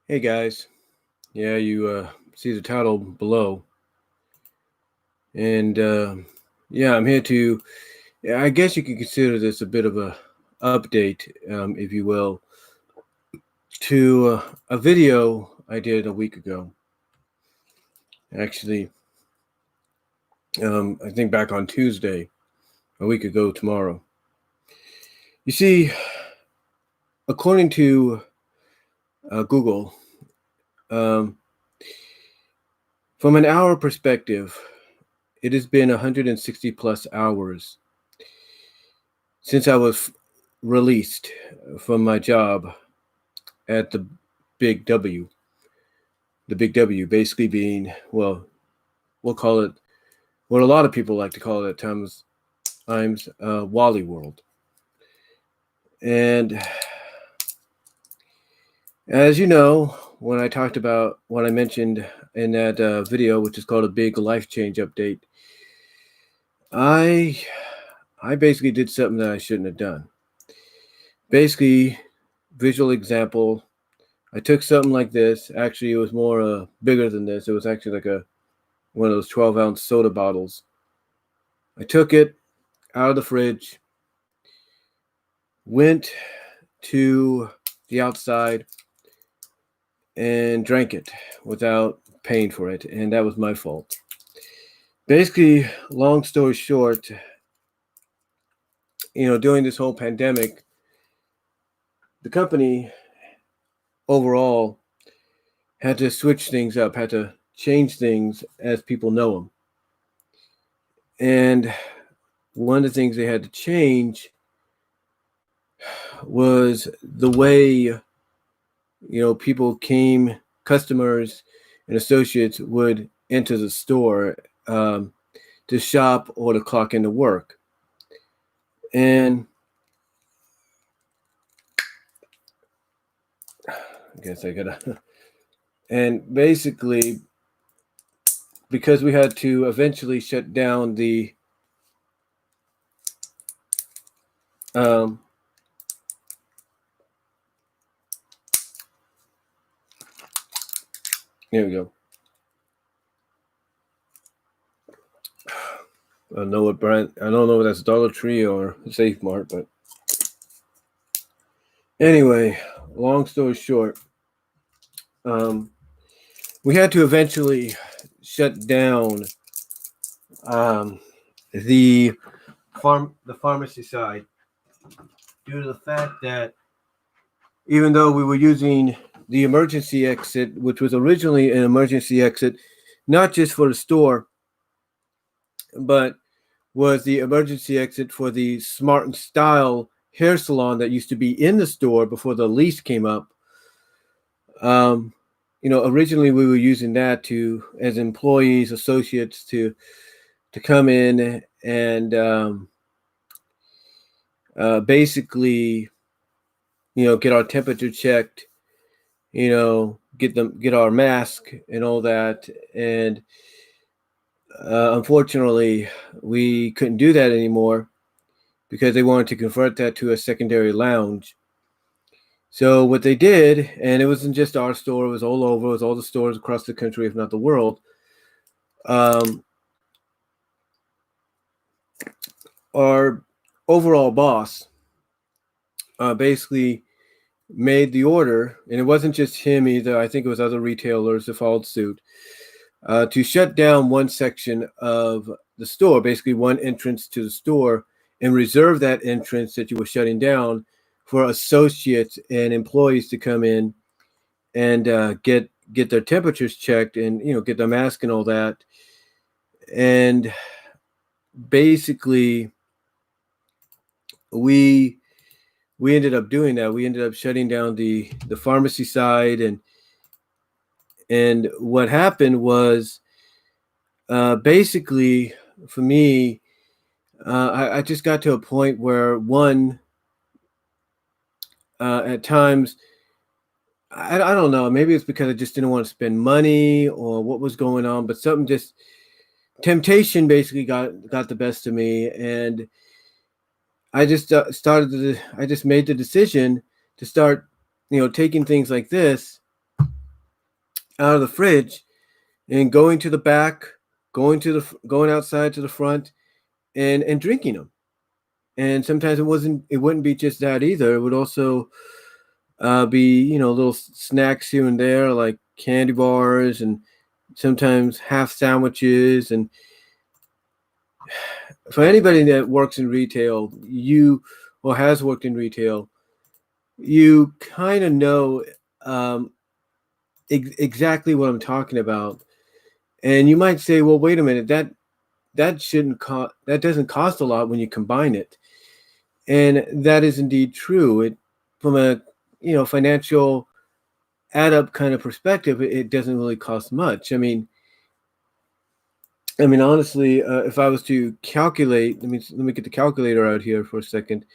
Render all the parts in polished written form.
Hey guys, yeah, you see the title below, and yeah, I'm here to. I guess you could consider this a bit of a update, if you will, to a video I did a week ago. Actually, I think back on Tuesday, a week ago tomorrow. You see, according to Google, um, from an hour perspective, it has been 160 plus hours since I was released from my job at the Big W. The Big W basically being, well, we'll call it what a lot of people like to call it at times Wally World. And as you know, when I talked about what I mentioned in that video, which is called a big life change update, I basically did something that I shouldn't have done. Basically, visual example, I took something like this. Actually, it was more bigger than this. It was actually like one of those 12-ounce soda bottles. I took it out of the fridge, went to the outside, and drank it without paying for it. And that was my fault. Basically, long story short, during this whole pandemic, the company overall had to switch things up, had to change things as people know them. And one of the things they had to change was the way customers and associates would enter the store to shop or to clock into work. And I guess I gotta. And basically, because we had to eventually shut down the here we go. I don't know what brand. I don't know if that's Dollar Tree or Safe Mart, but anyway, long story short, we had to eventually shut down the pharmacy side due to the fact that even though we were using the emergency exit, which was originally an emergency exit, not just for the store, but was the emergency exit for the Smart and Style hair salon that used to be in the store before the lease came up. Originally we were using that as employees, associates to come in and basically, get our temperature checked, get our mask and all that. And unfortunately, we couldn't do that anymore because they wanted to convert that to a secondary lounge. So what they did, and it wasn't just our store, it was all over, it was all the stores across the country, if not the world. Our overall boss basically made the order, and it wasn't just him either. I think it was other retailers that followed suit, to shut down one section of the store, basically one entrance to the store, and reserve that entrance that you were shutting down for associates and employees to come in and get their temperatures checked and get their mask and all that. And basically, we ended up doing that. We ended up shutting down the pharmacy side, and what happened was basically for me, I just got to a point where at times, I don't know, maybe it's because I just didn't want to spend money or what was going on, but temptation basically got the best of me, and I just I just made the decision to start, taking things like this out of the fridge and going to the back, going outside to the front, and drinking them. And sometimes it wouldn't be just that either. It would also be little snacks here and there like candy bars and sometimes half sandwiches. And for anybody that works in retail, or has worked in retail, you kind of know um, exactly what I'm talking about. And you might say, well, wait a minute, that doesn't cost a lot when you combine it. And that is indeed true. It From a financial add up kind of perspective, it doesn't really cost much. I mean, honestly, if I was to calculate, let me get the calculator out here for a second.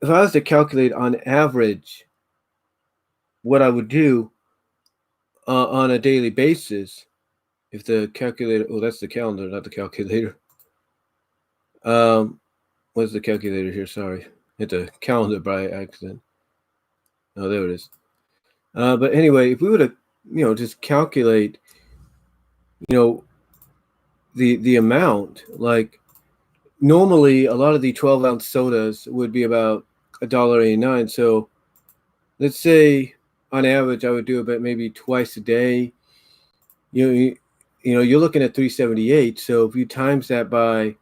If I was to calculate on average what I would do on a daily basis, if the calculator, oh, that's the calendar, not the calculator. What's the calculator here? Sorry, hit the calendar by accident. Oh, there it is. But anyway, if we were to, just calculate, the amount, like normally a lot of the 12-ounce sodas would be about $1.89. So let's say on average I would do about maybe twice a day. You're looking at 378. So if you times that by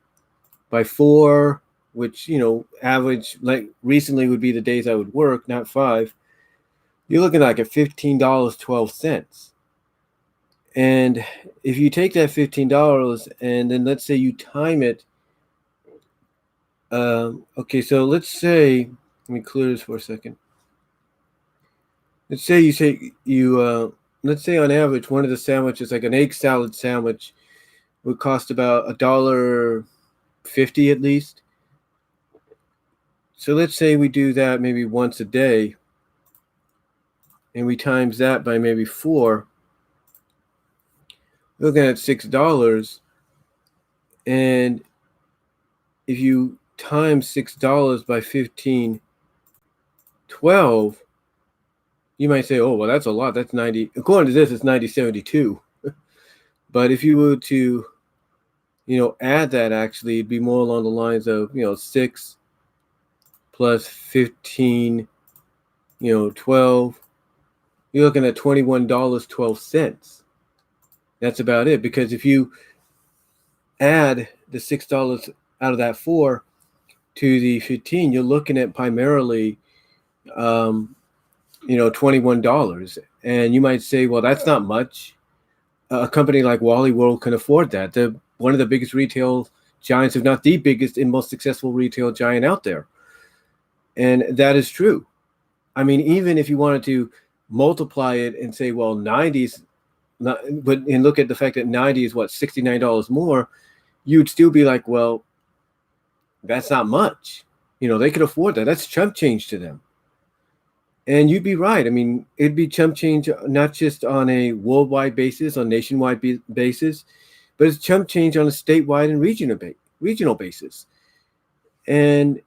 4, which average like recently would be the days I would work, not 5, you're looking like at $15.12. And if you take that $15 and then let's say you time it, okay, so let's say, let me clear this for a second. Let's say let's say on average one of the sandwiches, like an egg salad sandwich, would cost about $1.50 at least. So let's say we do that maybe once a day, and we times that by maybe 4. We're looking at $6. And if you times $6 by 15.12, you might say, oh, well, that's a lot. That's 90. According to this, it's 90.72. But if you were to, add that, actually, it'd be more along the lines of, 6 plus 15, 12. You're looking at $21.12. That's about it. Because if you add the $6 out of that 4 to the 15, you're looking at primarily, $21. And you might say, well, that's not much. A company like Wally World can afford that. They're one of the biggest retail giants, if not the biggest and most successful retail giant out there. And that is true. I mean, even if you wanted to multiply it and say, well, 90s, and look at the fact that 90 is what, $69 more, you'd still be like, well, that's not much. They could afford that. That's chump change to them. And you'd be right. I mean, it'd be chump change not just on a worldwide basis, on nationwide basis, but it's chump change on a statewide and regional basis. And,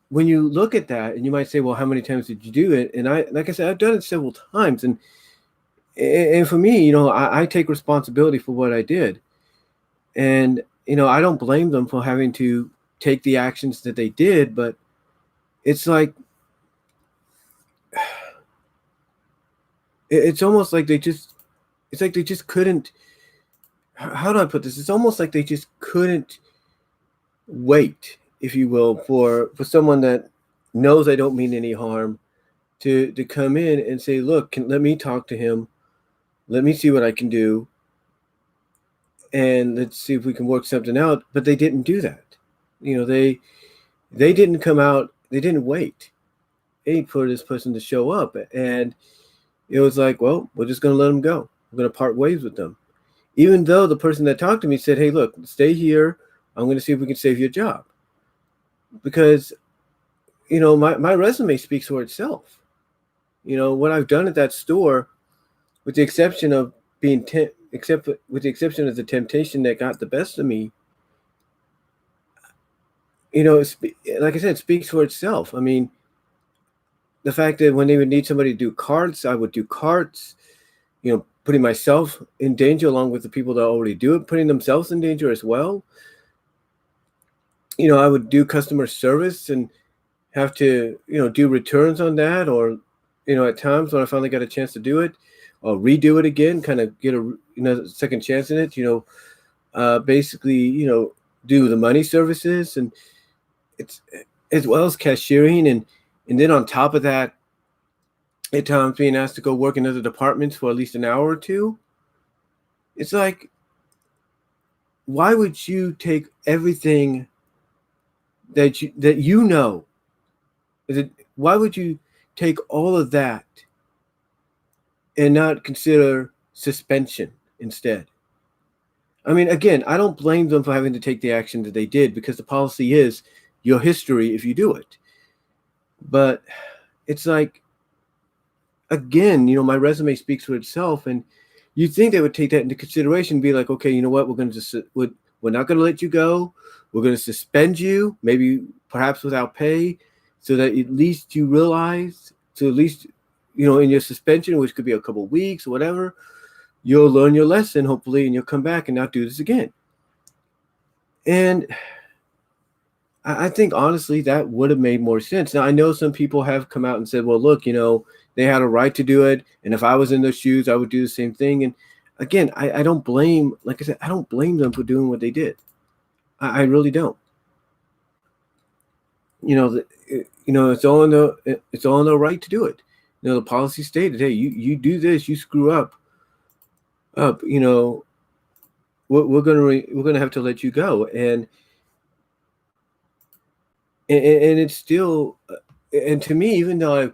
when you look at that, and you might say, well, how many times did you do it? And like I said, I've done it several times. And for me, I take responsibility for what I did. And, I don't blame them for having to take the actions that they did, but it's like, it's almost like they just couldn't, how do I put this? It's almost like they just couldn't wait, if you will, for someone that knows I don't mean any harm to come in and say, look, let me talk to him. Let me see what I can do. And let's see if we can work something out. But they didn't do that. They didn't come out. They didn't wait. They for this person to show up. And it was like, well, we're just going to let them go. We're going to part ways with them. Even though the person that talked to me said, hey, look, stay here. I'm going to see if we can save your job. Because, my resume speaks for itself. What I've done at that store, with the exception of with the exception of the temptation that got the best of me, like I said, it speaks for itself. I mean, the fact that when they would need somebody to do carts, I would do carts, putting myself in danger along with the people that already do it, putting themselves in danger as well. I would do customer service and have to, do returns on that, or, at times when I finally got a chance to do it, I'll redo it again, kind of get a, second chance in it, basically, do the money services, and it's as well as cashiering. And then on top of that, at times being asked to go work in other departments for at least an hour or two. It's like, why would you take everything that you know? Why would you take all of that and not consider suspension instead? I mean, again, I don't blame them for having to take the action that they did, because the policy is your history if you do it. But it's like, again, my resume speaks for itself, and you'd think they would take that into consideration, be like, okay, you know what, we're not going to let you go. We're going to suspend you, maybe perhaps without pay, so that at least you realize, so at least, in your suspension, which could be a couple of weeks or whatever, you'll learn your lesson, hopefully, and you'll come back and not do this again. And I think, honestly, that would have made more sense. Now, I know some people have come out and said, well, look, they had a right to do it, and if I was in those shoes, I would do the same thing. And again, I don't blame, like I said, I don't blame them for doing what they did. I really don't. It's all in the right to do it. The policy stated, hey, you do this, you screw up, we're gonna have to let you go. And it's still, and to me, even though I'm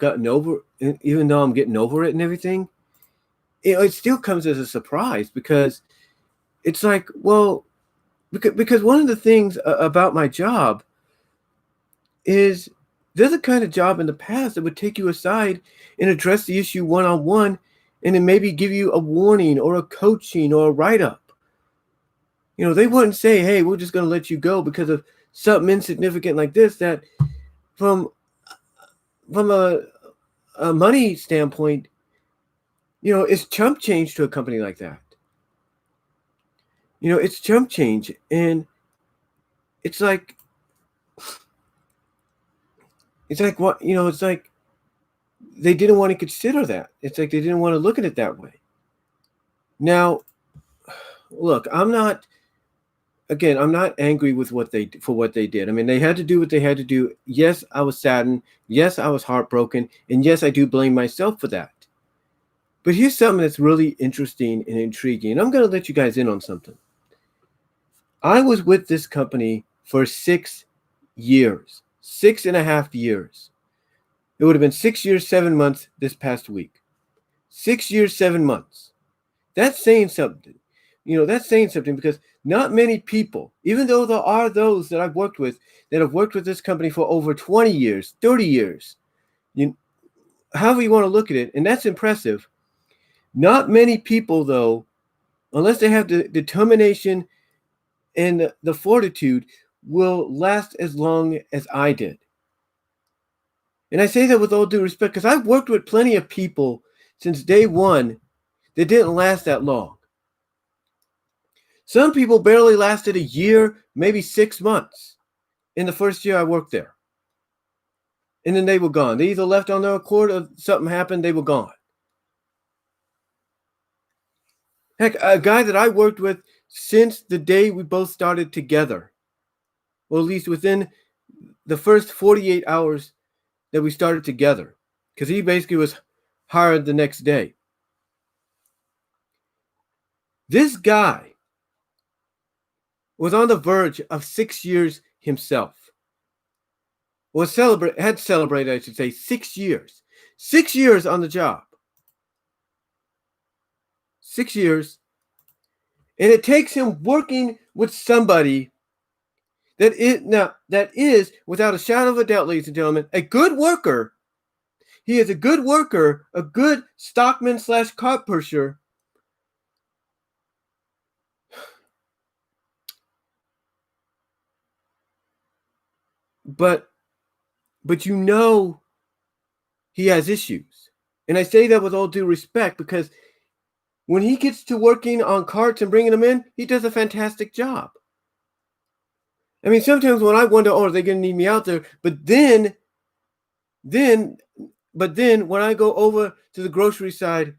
getting over it and everything, it still comes as a surprise, because it's like, well, because one of the things about my job is, there's a kind of job in the past that would take you aside and address the issue one-on-one, and then maybe give you a warning or a coaching or a write-up. They wouldn't say, hey, we're just going to let you go because of something insignificant like this, that from a money standpoint, it's chump change to a company like that. It's chump change. And it's like what, it's like they didn't want to consider that. It's like they didn't want to look at it that way. Now, look, I'm not angry with what they did. I mean, they had to do what they had to do. Yes, I was saddened. Yes, I was heartbroken. And yes, I do blame myself for that. But here's something that's really interesting and intriguing. And I'm going to let you guys in on something. I was with this company for 6 years, 6.5 years. It would have been 6 years, 7 months this past week. 6 years, 7 months. That's saying something. That's saying something, because not many people, even though there are those that I've worked with that have worked with this company for over 20 years, 30 years, however you want to look at it, and that's impressive. Not many people, though, unless they have the determination and the fortitude, will last as long as I did. And I say that with all due respect, because I've worked with plenty of people since day one that didn't last that long. Some people barely lasted a year, maybe 6 months in the first year I worked there. And then they were gone. They either left on their accord or something happened, they were gone. Heck, a guy that I worked with since the day we both started together, or at least within the first 48 hours that we started together, because he basically was hired the next day. This guy was on the verge of 6 years himself. Had celebrated, I should say, 6 years. 6 years on the job. 6 years. And it takes him working with somebody that is, without a shadow of a doubt, ladies and gentlemen, a good worker. He is a good worker, a good stockman / cart pusher. But he has issues. And I say that with all due respect because when he gets to working on carts and bringing them in, he does a fantastic job. I mean, sometimes when I wonder, oh, are they going to need me out there? But then when I go over to the grocery side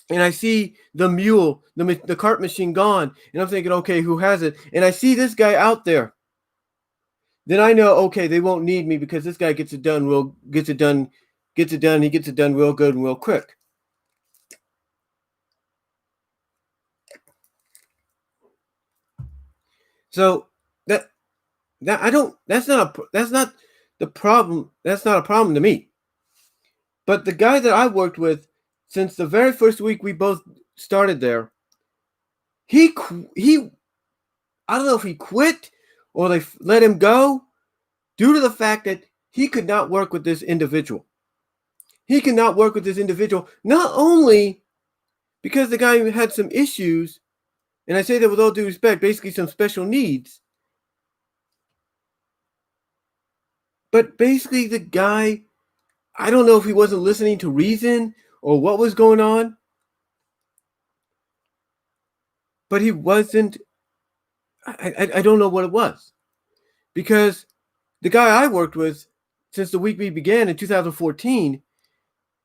and I see the mule, the cart machine gone, and I'm thinking, okay, who has it? And I see this guy out there, then I know, okay, they won't need me because this guy gets it done. He gets it done real good and real quick. So that's not the problem. That's not a problem to me. But the guy that I worked with since the very first week we both started there, he I don't know if he quit or they let him go due to the fact that he could not work with this individual. He could not work with this individual, not only because the guy had some issues, and I say that with all due respect, basically some special needs, but basically the guy, I don't know if he wasn't listening to reason or what was going on, but he wasn't, I don't know what it was. Because the guy I worked with since the week we began in 2014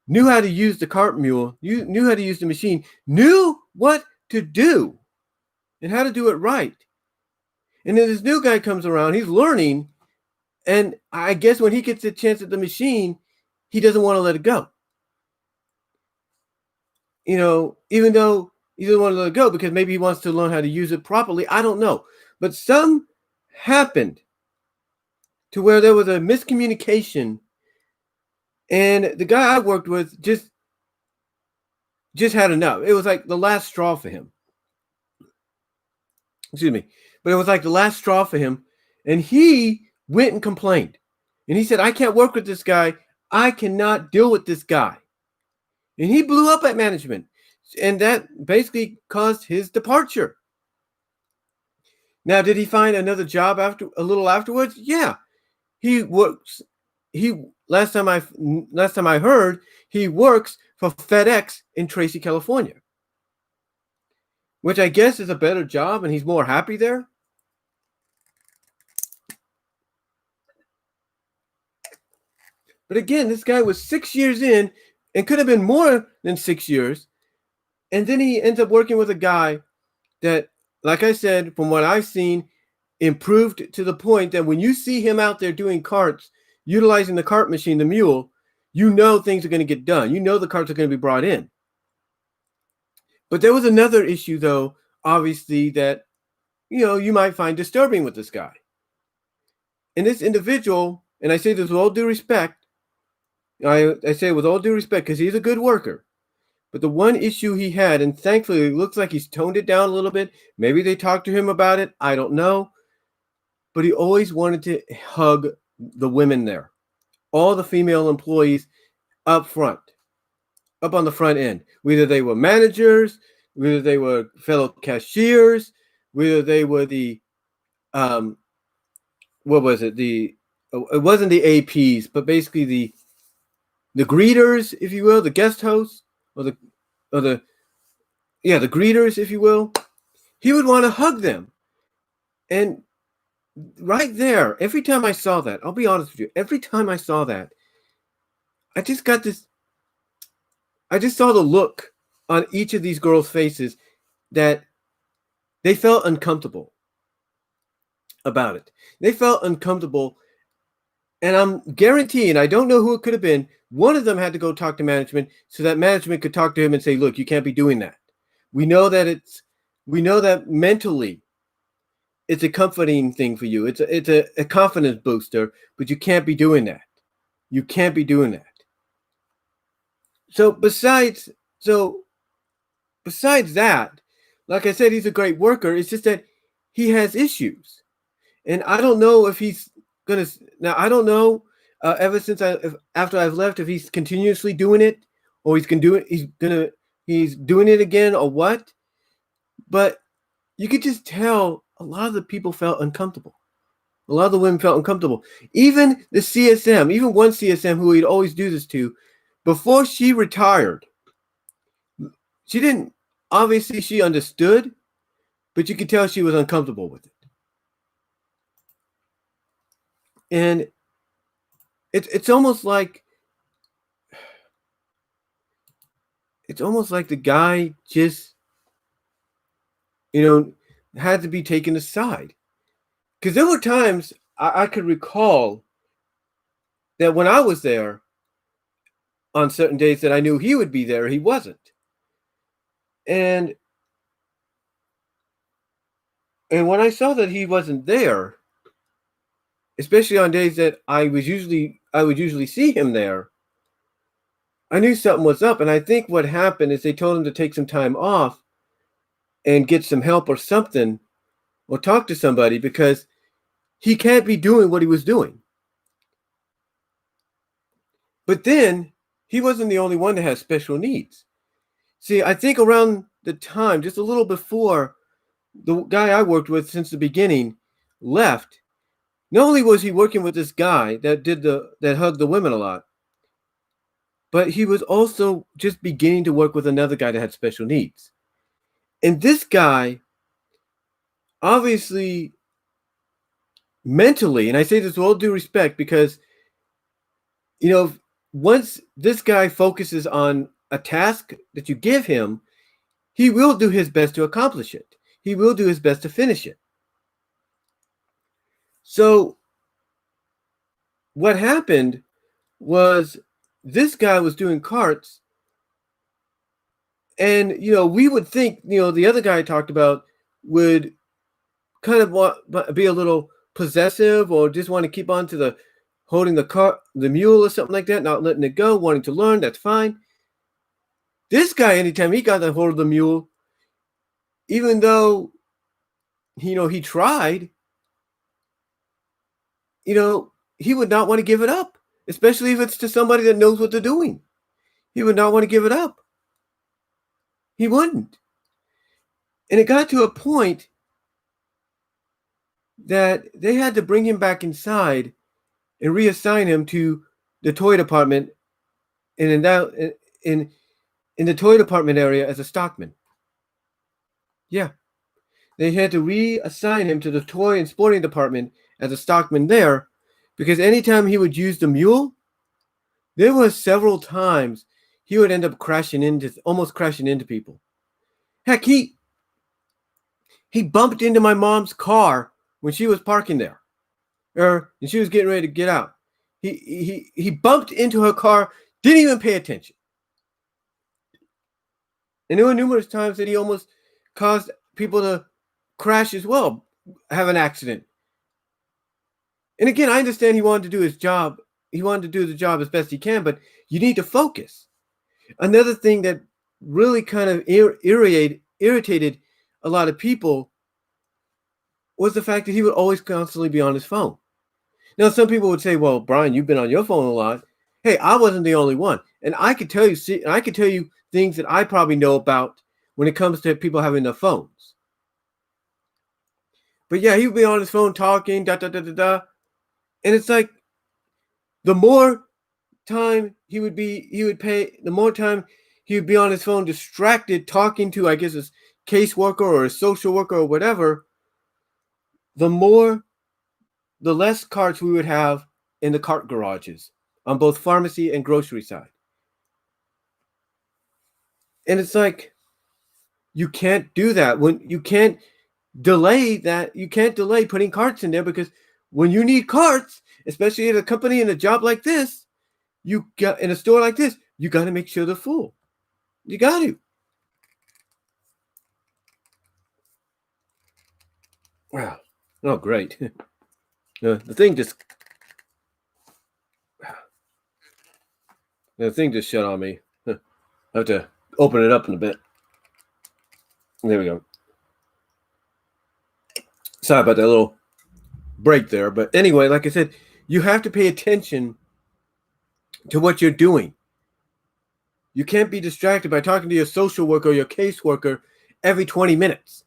knew how to use the cart mule, knew how to use the machine, knew what to do and how to do it right. And then this new guy comes around, he's learning, and I guess when he gets a chance at the machine, he doesn't want to let it go. You know, even though he doesn't want to let it go because maybe he wants to learn how to use it properly. I don't know. But some happened to where there was a miscommunication, and the guy I worked with just had enough. It was like the last straw for him. Excuse me. But it was like the last straw for him, and he went and complained. And he said, I can't work with this guy. I cannot deal with this guy. And he blew up at management, and that basically caused his departure. Now, did he find another job a little afterwards? Yeah. He works. Last time I heard, he works for FedEx in Tracy, California, which I guess is a better job, and he's more happy there. But again, this guy was 6 years in, and could have been more than 6 years, and then he ends up working with a guy that, like I said, from what I've seen, improved to the point that when you see him out there doing carts, utilizing the cart machine, the mule, you know things are going to get done. You know the carts are going to be brought in. But there was another issue, though, obviously, that, you know, you might find disturbing with this guy. And this individual, and I say this with all due respect, I say with all due respect because he's a good worker. But the one issue he had, and thankfully it looks like he's toned it down a little bit. Maybe they talked to him about it. I don't know. But he always wanted to hug the women there. All the female employees up front, up on the front end. Whether they were managers, whether they were fellow cashiers, whether they were the, what was it? It wasn't the APs, but basically the greeters, if you will, the guest hosts, or the greeters, if you will. He would want to hug them. And right there, every time I saw that, I'll be honest with you, every time I saw that, I just saw the look on each of these girls' faces that they felt uncomfortable about it. They felt uncomfortable, and I'm guaranteeing, I don't know who it could have been, one of them had to go talk to management so that management could talk to him and say, look, you can't be doing that. We know that mentally it's a comforting thing for you. It's a confidence booster, but you can't be doing that. You can't be doing that. So besides that, like I said, he's a great worker. It's just that he has issues. And I don't know if he's going to, now I don't know ever since after I've left, if he's continuously doing it or he's doing it again or what. But you could just tell a lot of the people felt uncomfortable. A lot of the women felt uncomfortable. Even the CSM, even one CSM who he'd always do this to, before she retired, she didn't, obviously she understood, but you could tell she was uncomfortable with it. And it's almost like the guy just, had to be taken aside. Because there were times I could recall that when I was there on certain days that I knew he would be there, he wasn't. And when I saw that he wasn't there, especially on days that I would usually see him there, I knew something was up. And I think what happened is they told him to take some time off and get some help or something, or talk to somebody, because he can't be doing what he was doing. But then he wasn't the only one that has special needs. See, I think around the time, just a little before the guy I worked with since the beginning left, not only was he working with this guy that hugged the women a lot, but he was also just beginning to work with another guy that had special needs. And this guy, obviously, mentally, and I say this with all due respect, because, once this guy focuses on a task that you give him, he will do his best to accomplish it. He will do his best to finish it. So what happened was this guy was doing carts, and, we would think, the other guy I talked about would kind of be a little possessive, or just want to keep on to holding the mule or something like that, not letting it go, wanting to learn. That's fine. This guy, anytime he got a hold of the mule, even though, he tried, he would not want to give it up, especially if it's to somebody that knows what they're doing. He would not want to give it up. He wouldn't. And it got to a point that they had to bring him back inside and reassign him to the toy department, and in the toy department area as a stockman. Yeah. They had to reassign him to the toy and sporting department as a stockman there, because anytime he would use the mule, there was several times he would end up almost crashing into people. Heck, he bumped into my mom's car when she was parking there, and she was getting ready to get out. He bumped into her car, didn't even pay attention. And there were numerous times that he almost caused people to crash as well, have an accident. And again, I understand he wanted to do his job. He wanted to do the job as best he can, but you need to focus. Another thing that really kind of irritated a lot of people was the fact that he would always constantly be on his phone. Now, some people would say, well, Brian, you've been on your phone a lot. Hey, I wasn't the only one. And I could tell you things that I probably know about when it comes to people having their phones. But yeah, he would be on his phone talking, And it's like, the more time he would be on his phone distracted, talking to, I guess, his caseworker or a social worker or whatever, the less carts we would have in the cart garages on both pharmacy and grocery side. And it's like, you can't do that. You can't delay putting carts in there, because when you need carts, especially at a company and a job like this, in a store like this, you got to make sure they're full. You got to. Wow. Oh, great. The thing just shut on me. I have to open it up in a bit. There we go. Sorry about that little break there. But anyway, like I said, you have to pay attention to what you're doing. You can't be distracted by talking to your social worker or your caseworker every 20 minutes.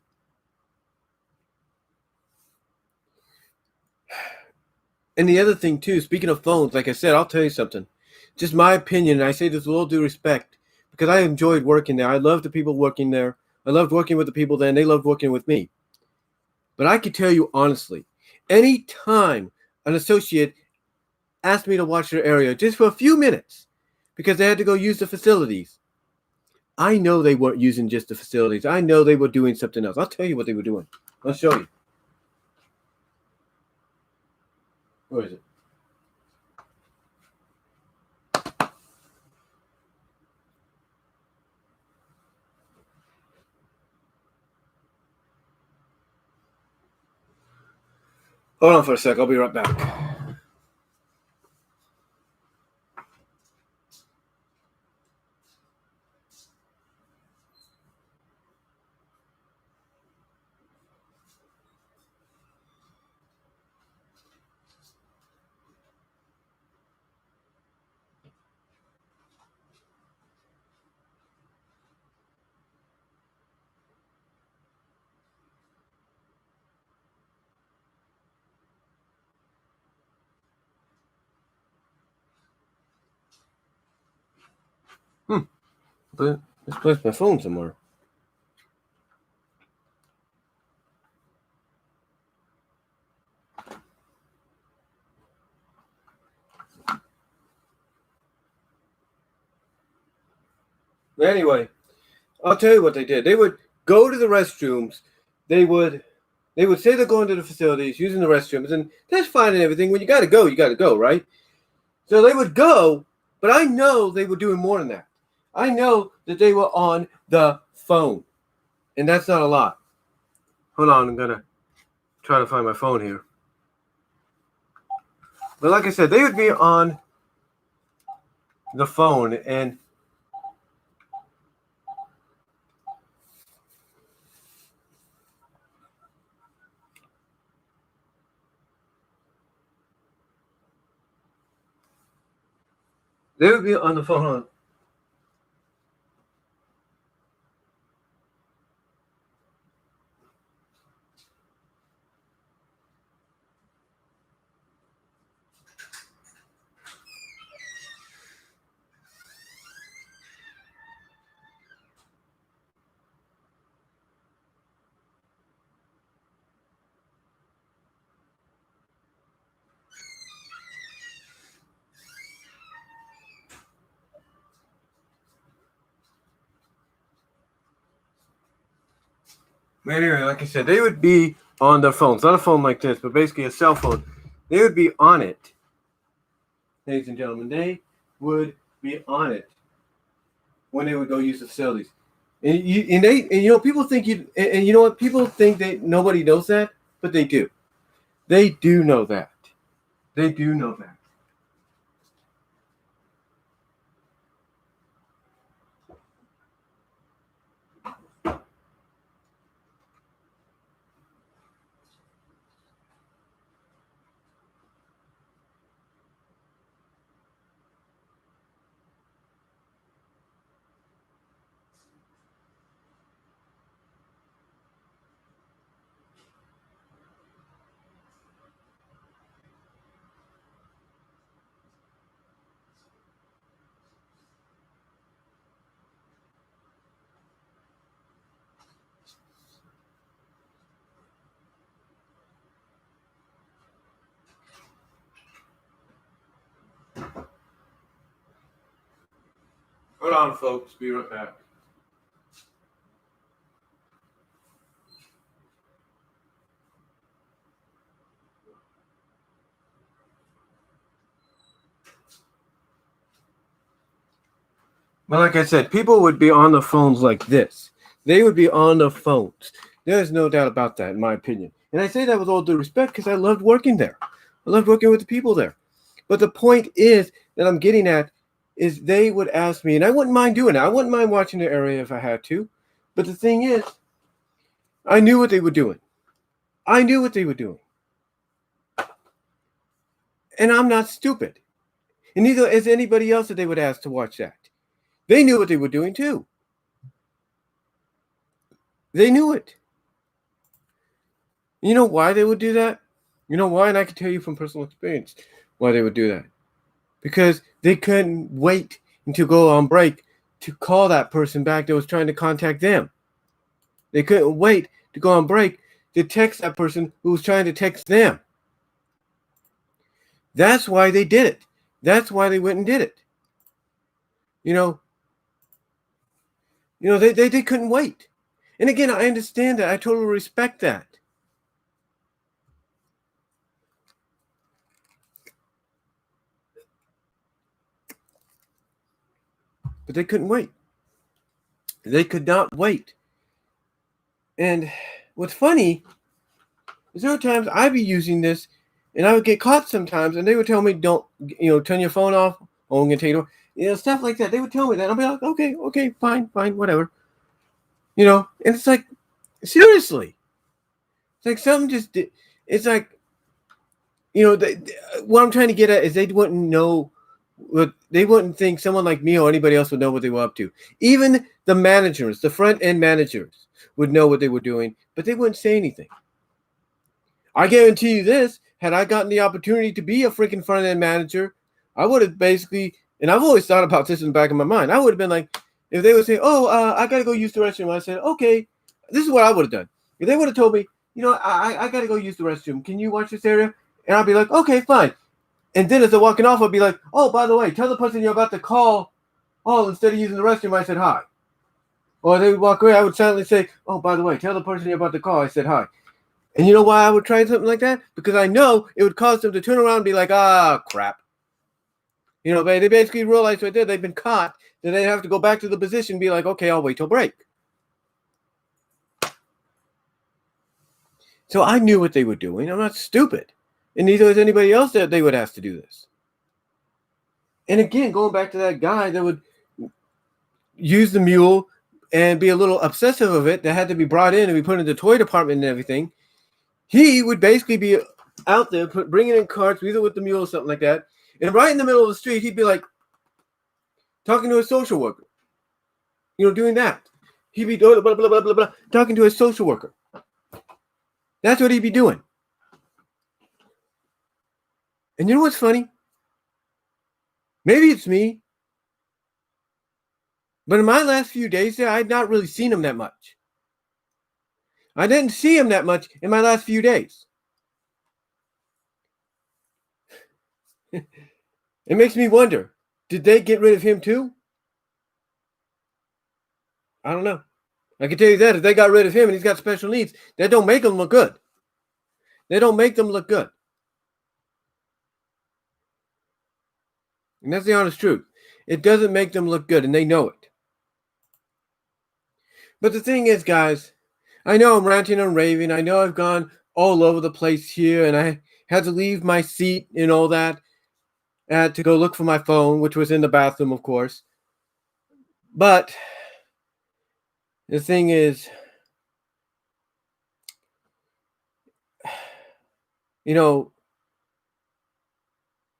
And the other thing too, speaking of phones, like I said, I'll tell you something. Just my opinion, and I say this with all due respect, because I enjoyed working there. I loved the people working there. I loved working with the people there, and they loved working with me. But I can tell you honestly, any time an associate asked me to watch their area just for a few minutes because they had to go use the facilities, I know they weren't using just the facilities. I know they were doing something else. I'll tell you what they were doing. I'll show you. Where is it? Hold on for a sec. I'll be right back. But let's place my phone somewhere. Anyway, I'll tell you what they did. They would go to the restrooms. They would say they're going to the facilities, using the restrooms, and that's fine and everything. When you got to go, right? So they would go, but I know they were doing more than that. I know that they were on the phone, and that's not a lot. Hold on, I'm gonna try to find my phone here. But like I said, they would be on the phone, and they would be on the phone. Hold on. Anyway, like I said, they would be on their phones. Not a phone like this, but basically a cell phone. They would be on it. Ladies and gentlemen, they would be on it when they would go use the facilities. And you know, people think and you know what? People think that nobody knows that, but they do. They do know that. They do know that. Hold on, folks. Be right back. But like I said, people would be on the phones like this. They would be on the phones. There's no doubt about that, in my opinion. And I say that with all due respect because I loved working there. I loved working with the people there. But the point is that I'm getting at is they would ask me, and I wouldn't mind doing it. I wouldn't mind watching the area if I had to. But the thing is, I knew what they were doing. I knew what they were doing. And I'm not stupid. And neither is anybody else that they would ask to watch that. They knew what they were doing too. They knew it. You know why they would do that? You know why? And I can tell you from personal experience why they would do that. Because they couldn't wait until go on break to call that person back that was trying to contact them. They couldn't wait to go on break to text that person who was trying to text them. That's why they did it. That's why they went and did it. They couldn't wait. And again, I understand that. I totally respect that. But they couldn't wait. They could not wait. And what's funny is there were times I'd be using this and I would get caught sometimes and they would tell me, don't, turn your phone off. Oh, I'm going to take it, stuff like that. They would tell me that. I'll be like, okay, fine, whatever. And it's like, seriously. It's like something just did. It's like, what I'm trying to get at is they wouldn't know. They wouldn't think someone like me or anybody else would know what they were up to. Even the managers, the front end managers, would know what they were doing, but they wouldn't say anything. I guarantee you this: had I gotten the opportunity to be a freaking front end manager, I would have basically, and I've always thought about this in the back of my mind. I would have been like, if they would say, "Oh, I gotta go use the restroom," I said, "Okay." This is what I would have done. If they would have told me, I gotta go use the restroom. Can you watch this area? And I'd be like, okay, fine. And then as they're walking off, I'd be like, oh, by the way, tell the person you're about to call, instead of using the restroom, I said hi. Or they would walk away, I would silently say, oh, by the way, tell the person you're about to call, I said hi. And you know why I would try something like that? Because I know it would cause them to turn around and be like, crap. They basically realized right there they've been caught. Then they'd have to go back to the position and be like, okay, I'll wait till break. So I knew what they were doing. I'm not stupid. And neither is anybody else that they would ask to do this. And again, going back to that guy that would use the mule and be a little obsessive of it, that had to be brought in and be put in the toy department and everything, he would basically be out there bringing in carts, either with the mule or something like that. And right in the middle of the street, he'd be like talking to a social worker. Doing that. He'd be blah, blah, blah, blah, blah, blah, talking to a social worker. That's what he'd be doing. And you know what's funny? Maybe it's me. But in my last few days there, I'd not really seen him that much. I didn't see him that much in my last few days. It makes me wonder, did they get rid of him too? I don't know. I can tell you that if they got rid of him and he's got special needs, that don't make him look good. They don't make them look good. And that's the honest truth. It doesn't make them look good, and they know it. But the thing is, guys, I know I'm ranting and raving. I know I've gone all over the place here, and I had to leave my seat and all that. I had to go look for my phone, which was in the bathroom, of course. But the thing is,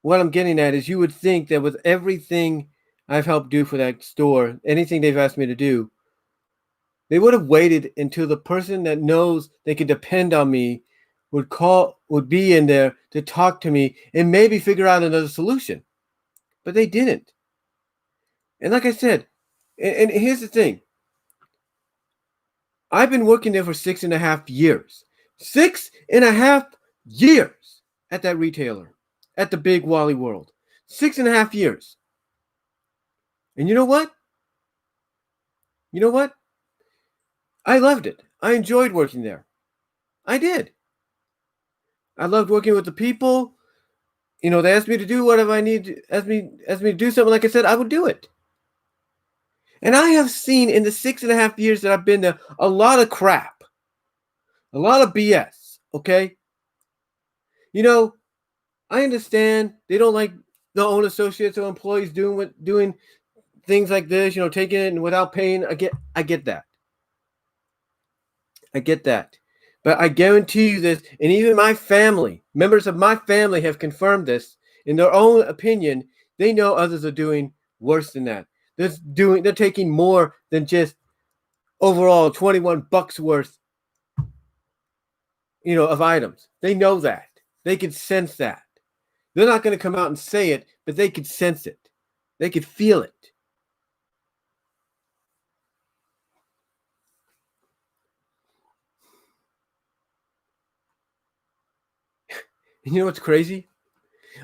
what I'm getting at is you would think that with everything I've helped do for that store, anything they've asked me to do, they would have waited until the person that knows they can depend on me would be in there to talk to me and maybe figure out another solution. But they didn't. And like I said, and here's the thing. I've been working there for 6.5 years. 6.5 years at that retailer, at the big Wally World. 6.5 years. And you know what? I loved it. I enjoyed working there. I did. I loved working with the people. They asked me to do whatever I need. Asked me to do something. Like I said, I would do it. And I have seen in the 6.5 years that I've been there a lot of crap, a lot of BS. Okay. I understand they don't like the own associates or employees doing things like this. Taking it without paying. I get that. I get that. But I guarantee you this, and even my family, members of my family have confirmed this in their own opinion. They know others are doing worse than that. They're taking more than just overall $21 worth, of items. They know that. They could sense that. They're not going to come out and say it, but they could sense it. They could feel it. And you know what's crazy?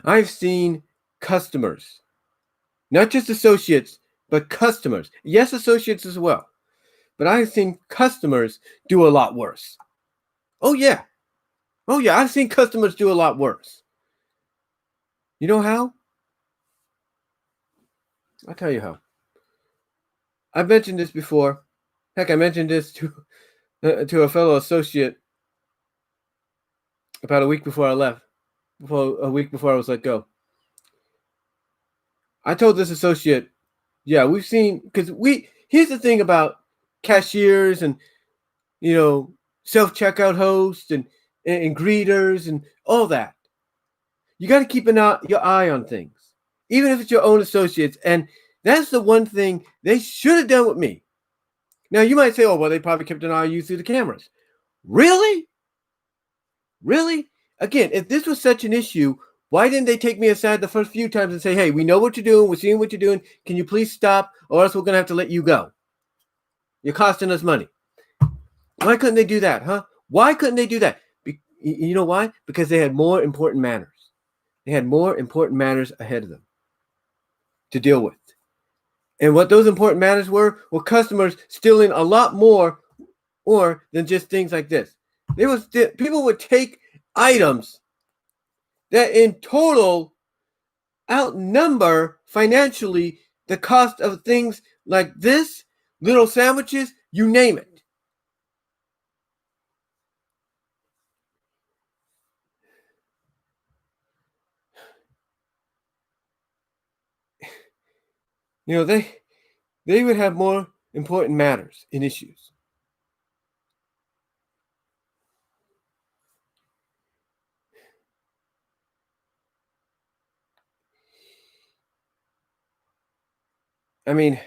I've seen customers, not just associates, but customers. Yes, associates as well. But I've seen customers do a lot worse. Oh, yeah. Oh, yeah. I've seen customers do a lot worse. You know how? I'll tell you how. I've mentioned this before. Heck, I mentioned this to a fellow associate about a week before I left. A week before I was let go. I told this associate, yeah, we've seen, because here's the thing about cashiers and, self-checkout hosts and greeters and all that. You got to keep your eye on things, even if it's your own associates. And that's the one thing they should have done with me. Now, you might say, oh, well, they probably kept an eye on you through the cameras. Really? Really? Again, if this was such an issue, why didn't they take me aside the first few times and say, hey, we know what you're doing. We're seeing what you're doing. Can you please stop, or else we're going to have to let you go? You're costing us money. Why couldn't they do that, huh? Why couldn't they do that? You know why? Because they had more important matters. They had more important matters ahead of them to deal with. And what those important matters were customers stealing a lot more than just things like this. People would take items that in total outnumber financially the cost of things like this, little sandwiches, you name it. They would have more important matters and issues. I mean,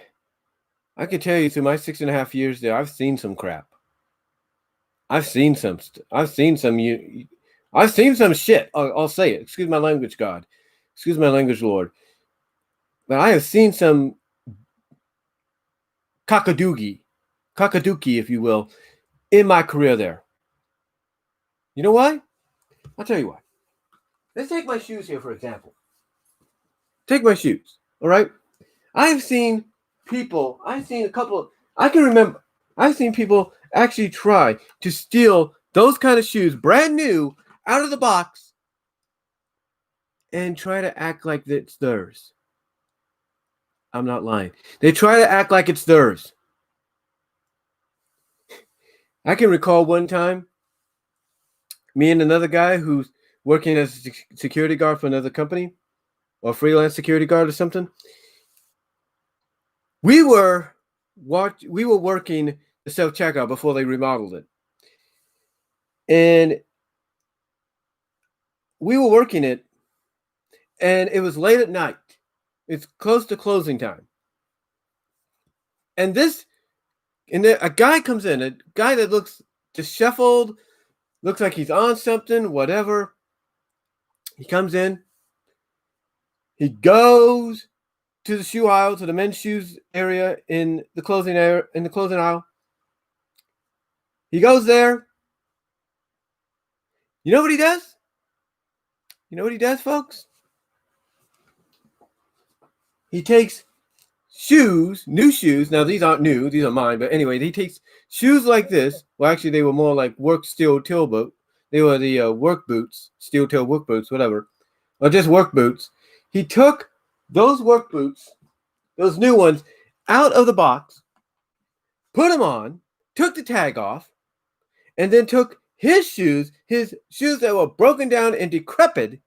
I can tell you through my 6.5 years there, I've seen some crap. I've seen some shit. I'll say it. Excuse my language, God. Excuse my language, Lord. But I have seen some cockadookey, if you will, in my career there. You know why? I'll tell you why. Let's take my shoes here, for example. Take my shoes, all right? I've seen people actually try to steal those kind of shoes, brand new, out of the box, and try to act like it's theirs. I'm not lying. They try to act like it's theirs. I can recall one time, me and another guy who's working as a security guard for another company, or freelance security guard or something. We were working the self-checkout before they remodeled it. And we were working it, and it was late at night. It's close to closing time. And a guy comes in, a guy that looks disheveled, looks like he's on something, whatever. He comes in. He goes to the shoe aisle, to the men's shoes area in the clothing aisle. He goes there. You know what he does? You know what he does, folks? He takes shoes, new shoes. Now, these aren't new. These are mine. But anyway, he takes shoes like this. Well, actually, they were more like work steel toe boot. They were the work boots, steel toe work boots, whatever. Or just work boots. He took those work boots, those new ones, out of the box, put them on, took the tag off, and then took his shoes that were broken down and decrepit,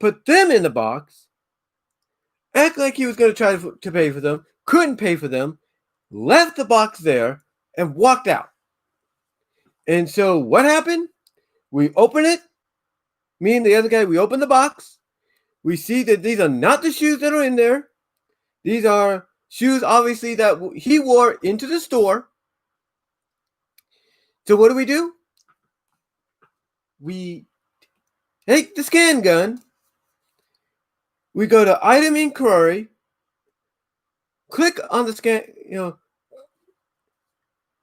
put them in the box, act like he was going to try to pay for them, couldn't pay for them, left the box there, and walked out. And so what happened? We open it. Me and the other guy, we open the box. We see that these are not the shoes that are in there. These are shoes, obviously, that he wore into the store. So what do? We Take the scan gun. We go to item inquiry. Click on the scan,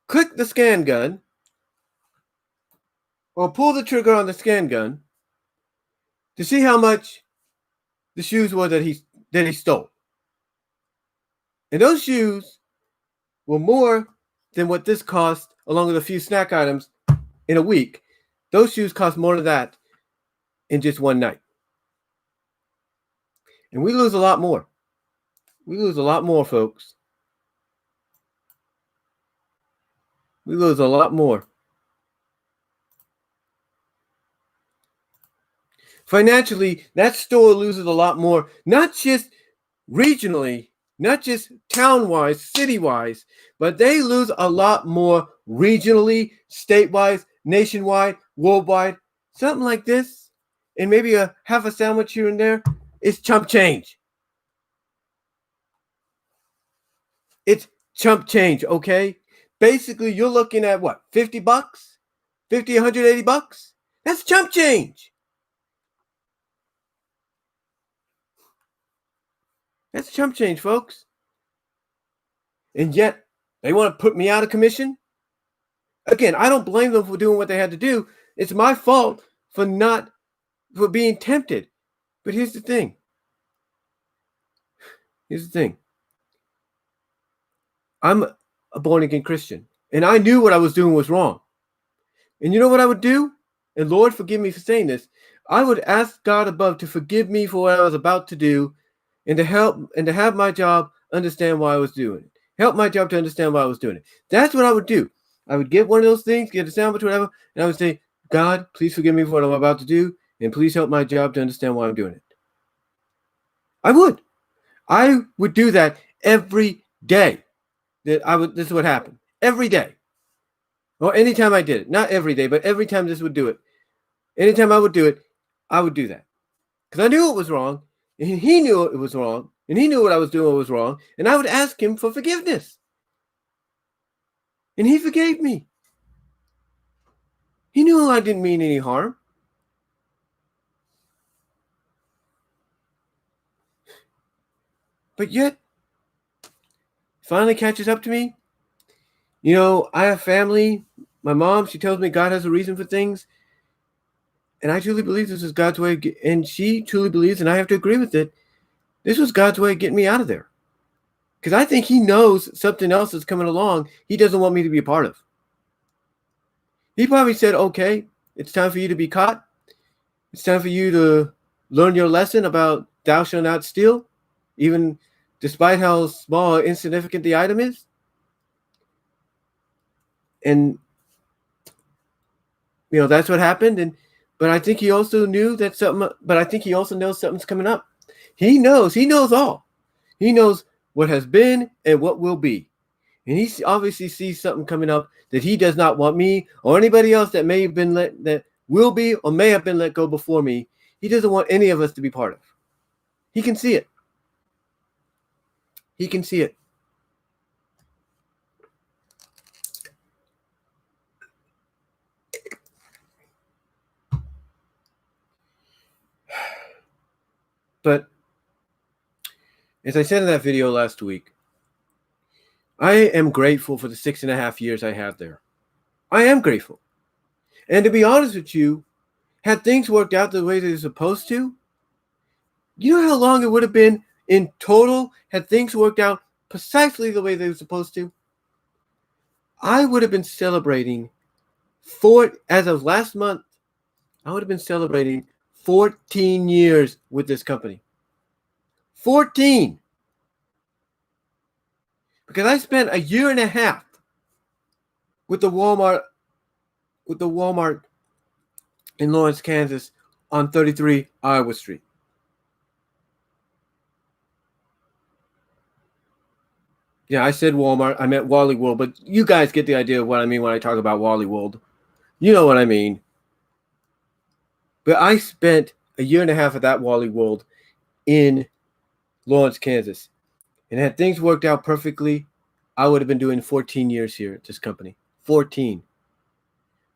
click the scan gun, or pull the trigger on the scan gun to see how much the shoes were that he stole. And those shoes were more than what this cost, along with a few snack items, in a week. Those shoes cost more than that in just one night. And we lose a lot more. We lose a lot more, folks. We lose a lot more. Financially, that store loses a lot more, not just regionally, not just town-wise, city-wise, but they lose a lot more regionally, state-wise, nationwide, worldwide. Something like this, and maybe a half a sandwich here and there, is chump change. It's chump change, okay? Basically, you're looking at what, 50 bucks? 50, 180 bucks? That's chump change. That's chump change, folks. And yet, they want to put me out of commission? Again, I don't blame them for doing what they had to do. It's my fault for being tempted. But here's the thing. I'm a born-again Christian, and I knew what I was doing was wrong. And you know what I would do? And Lord, forgive me for saying this. I would ask God above to forgive me for what I was about to do, and to have my job understand why I was doing it. Help my job to understand why I was doing it. That's what I would do. I would get one of those things, get a sandwich, whatever, and I would say, God, please forgive me for what I'm about to do, and please help my job to understand why I'm doing it. I would do that every day. This is what happened. Every day. Or anytime I did it. Not every day, but every time this would do it. Anytime I would do it, I would do that. Because I knew it was wrong, and he knew it was wrong, and he knew what I was doing was wrong, and I would ask him for forgiveness. And he forgave me. He knew I didn't mean any harm. But yet, finally catches up to me. I have family. My mom, she tells me God has a reason for things. And I truly believe this is God's way. And she truly believes, and I have to agree with it, this was God's way of getting me out of there. Because I think he knows something else is coming along he doesn't want me to be a part of. He probably said, okay, it's time for you to be caught. It's time for you to learn your lesson about thou shalt not steal, even despite how small or insignificant the item is. And, that's what happened. But I think he also knew that he also knows something's coming up. He knows all. He knows what has been and what will be. And he obviously sees something coming up that he does not want me or anybody else that may have been that will be or may have been let go before me. He doesn't want any of us to be part of. He can see it. He can see it. But as I said in that video last week, I am grateful for the 6.5 years I had there. I am grateful. And to be honest with you, had things worked out the way they're supposed to, you know how long it would have been in total had things worked out precisely the way they were supposed to? I would have been celebrating as of last month, I would have been celebrating 14 years with this company. 14! Because I spent a year and a half with the Walmart in Lawrence, Kansas on 33 Iowa Street. Yeah, I said Walmart. I meant Wally World, but you guys get the idea of what I mean when I talk about Wally World. You know what I mean. But I spent a year and a half at that Wally World in Lawrence, Kansas. And had things worked out perfectly, I would have been doing 14 years here at this company. 14.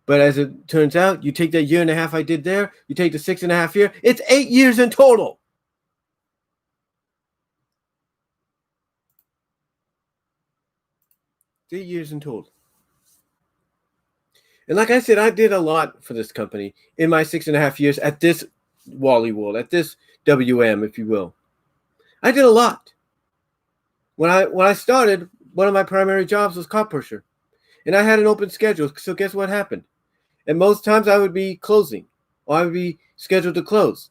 But as it turns out, you take that year and a half I did there, you take the 6.5 years, it's 8 years in total. It's 8 years in total. And like I said, I did a lot for this company in my 6.5 years at this Wally World, at this WM, if you will. I did a lot. When I started, one of my primary jobs was car pusher. And I had an open schedule. So guess what happened? And most times I would be closing, or I would be scheduled to close.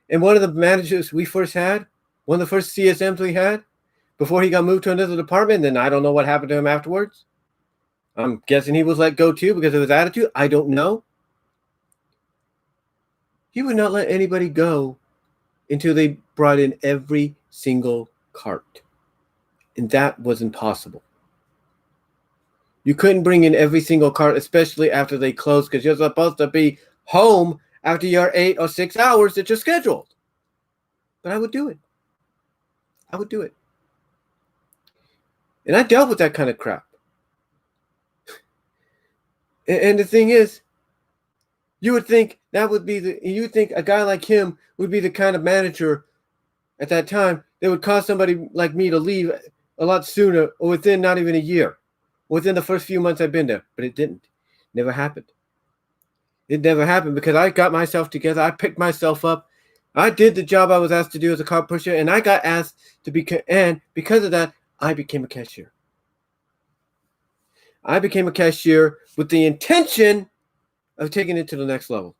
And one of the managers we first had, one of the first CSMs we had, before he got moved to another department, and I don't know what happened to him afterwards. I'm guessing he was let go too because of his attitude. I don't know. He would not let anybody go until they brought in every single cart. And that was impossible. You couldn't bring in every single cart, especially after they closed, because you're supposed to be home after your 8 or 6 hours that you're scheduled. But I would do it. I would do it. And I dealt with that kind of crap. And the thing is, you would think that would be you think a guy like him would be the kind of manager at that time that would cause somebody like me to leave a lot sooner, or within not even a year, within the first few months I've been there. But it didn't. Never happened. It never happened because I got myself together. I picked myself up. I did the job I was asked to do as a car pusher, and I got asked to be, and because of that, I became a cashier. I became a cashier with the intention of taking it to the next level.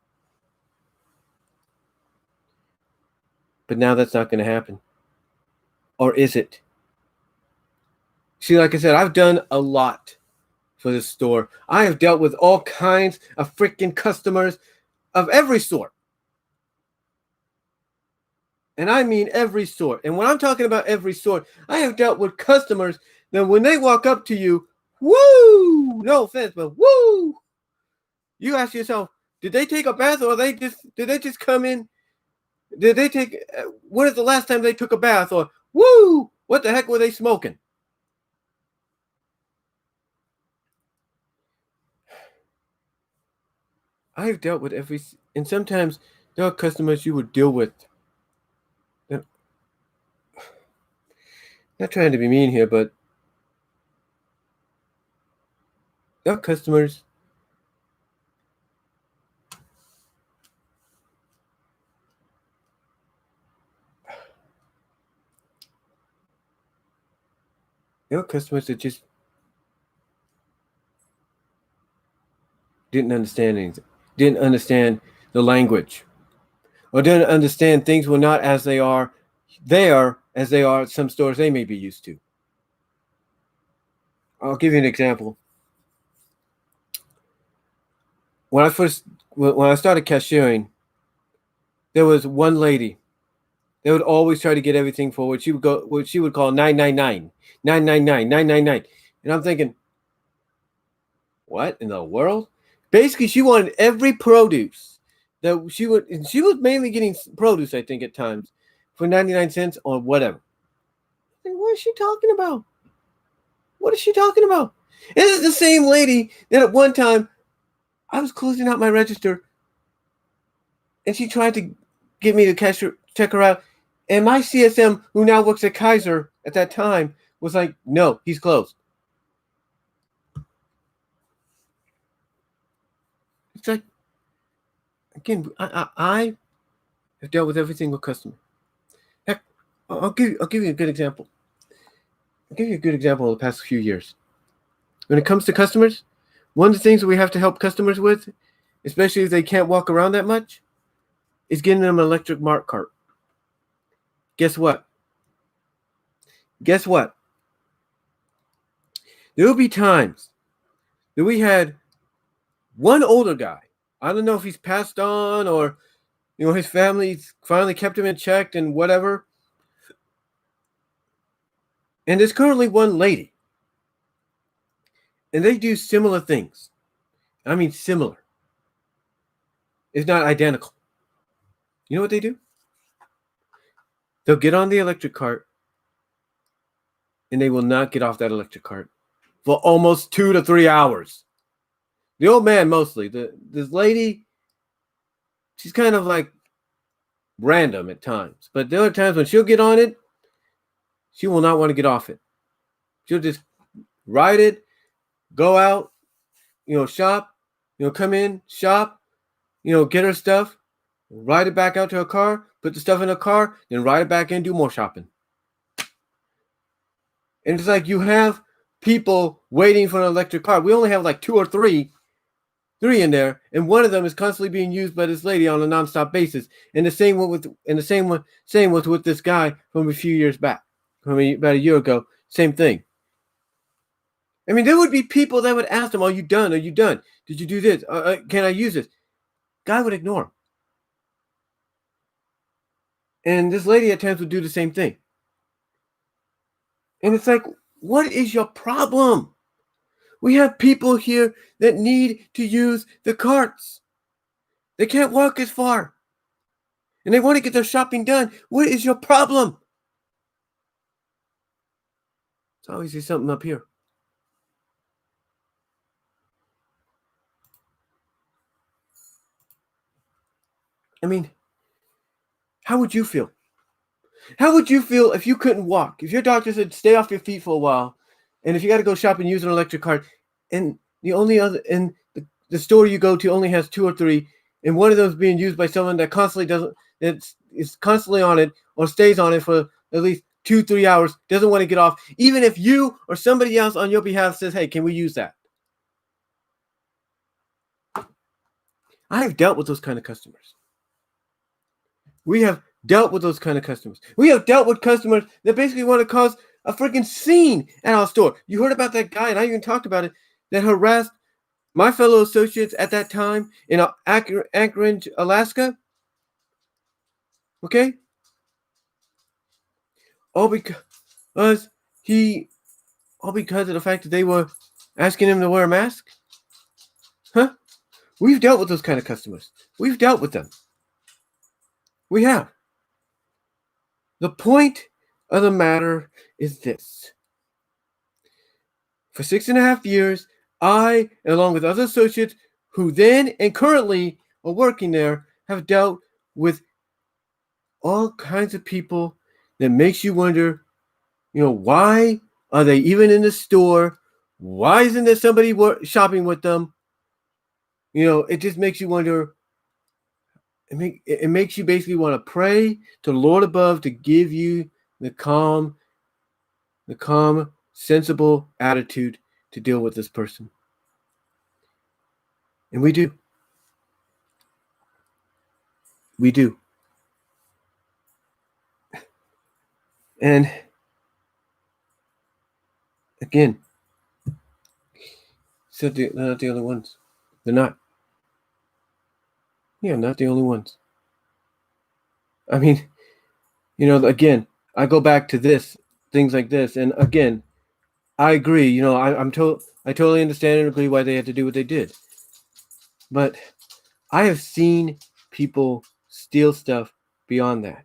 But now that's not going to happen. Or is it? See, like I said, I've done a lot for this store. I have dealt with all kinds of freaking customers of every sort. And I mean every sort. And when I'm talking about every sort, I have dealt with customers that when they walk up to you, woo! No offense, but woo! You ask yourself, did they take a bath, or did they just come in? Did they take? When is the last time they took a bath? Or woo! What the heck were they smoking? I've dealt with every, and sometimes there are customers you would deal with. Not trying to be mean here, but there are customers that just didn't understand anything, didn't understand the language, or didn't understand things were not as they are there as they are at some stores they may be used to. I'll give you an example. When I started cashiering, there was one lady that would always try to get everything for what she would call 999, 999, 999. And I'm thinking, what in the world? Basically, she wanted every produce that she was mainly getting produce, I think, at times for 99 cents or whatever. What is she talking about? What is she talking about? And this is the same lady that at one time I was closing out my register and she tried to get me to check her out. And my CSM, who now works at Kaiser at that time, was like, no, he's closed. It's like, again, I have dealt with every single customer. Heck, I'll give you a good example. I'll give you a good example of the past few years. When it comes to customers, one of the things that we have to help customers with, especially if they can't walk around that much, is getting them an electric Mart cart. Guess what? There will be times that we had one older guy. I don't know if he's passed on or, his family finally kept him in check and whatever. And there's currently one lady. And they do similar things. I mean, similar. It's not identical. You know what they do? They'll get on the electric cart and they will not get off that electric cart for almost 2 to 3 hours. The old man mostly. This lady, she's kind of like random at times. But there are times when she'll get on it, she will not want to get off it. She'll just ride it, go out, shop, come in, shop, get her stuff, ride it back out to her car, put the stuff in her car, then ride it back in, do more shopping. And it's like you have people waiting for an electric car. We only have like two or three in there, and one of them is constantly being used by this lady on a nonstop basis. And the same was with this guy from a few years back, from about a year ago. Same thing. I mean, there would be people that would ask him, "Are you done? Are you done? Did you do this? Can I use this?" Guy would ignore him. And this lady at times would do the same thing. And it's like, what is your problem? We have people here that need to use the carts. They can't walk as far. And they want to get their shopping done. What is your problem? There's obviously something up here. I mean, how would you feel? How would you feel if you couldn't walk? If your doctor said stay off your feet for a while, and if you got to go shop and use an electric cart, and the store you go to only has two or three, and one of those being used by someone that is constantly on it or stays on it for at least 2-3 hours, doesn't want to get off, even if you or somebody else on your behalf says, "Hey, can we use that?" I have dealt with those kind of customers. We have dealt with those kind of customers. We have dealt with customers that basically want to cause a freaking scene at our store. You heard about that guy, and I even talked about it, that harassed my fellow associates at that time in Anchorage, Alaska. Okay? All because of the fact that they were asking him to wear a mask? Huh? We've dealt with those kind of customers. We've dealt with them. We have. The point of the matter is this. For 6.5 years, I, along with other associates who then and currently are working there, have dealt with all kinds of people that makes you wonder, why are they even in the store? Why isn't there somebody shopping with them? It just makes you wonder. It makes you basically want to pray to the Lord above to give you the calm, sensible attitude to deal with this person. And we do. We do. And again, so they're not the only ones. They're not. Yeah, not the only ones. I mean, again, I go back to things like this, and again, I agree. I totally understand and agree why they had to do what they did. But I have seen people steal stuff beyond that.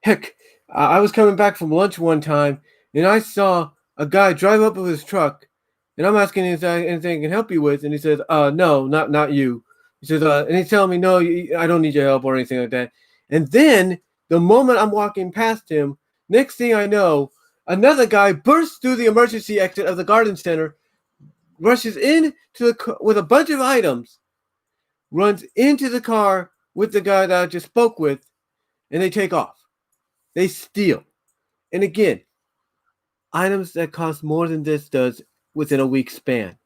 Heck, I was coming back from lunch one time, and I saw a guy drive up with his truck, and I'm asking him if anything I can help you with, and he says, "No, not you." He says, and he's telling me, "No, I don't need your help or anything like that." And then the moment I'm walking past him, next thing I know, another guy bursts through the emergency exit of the garden center, rushes in with a bunch of items, runs into the car with the guy that I just spoke with, and they take off. They steal. And again, items that cost more than this does within a week span.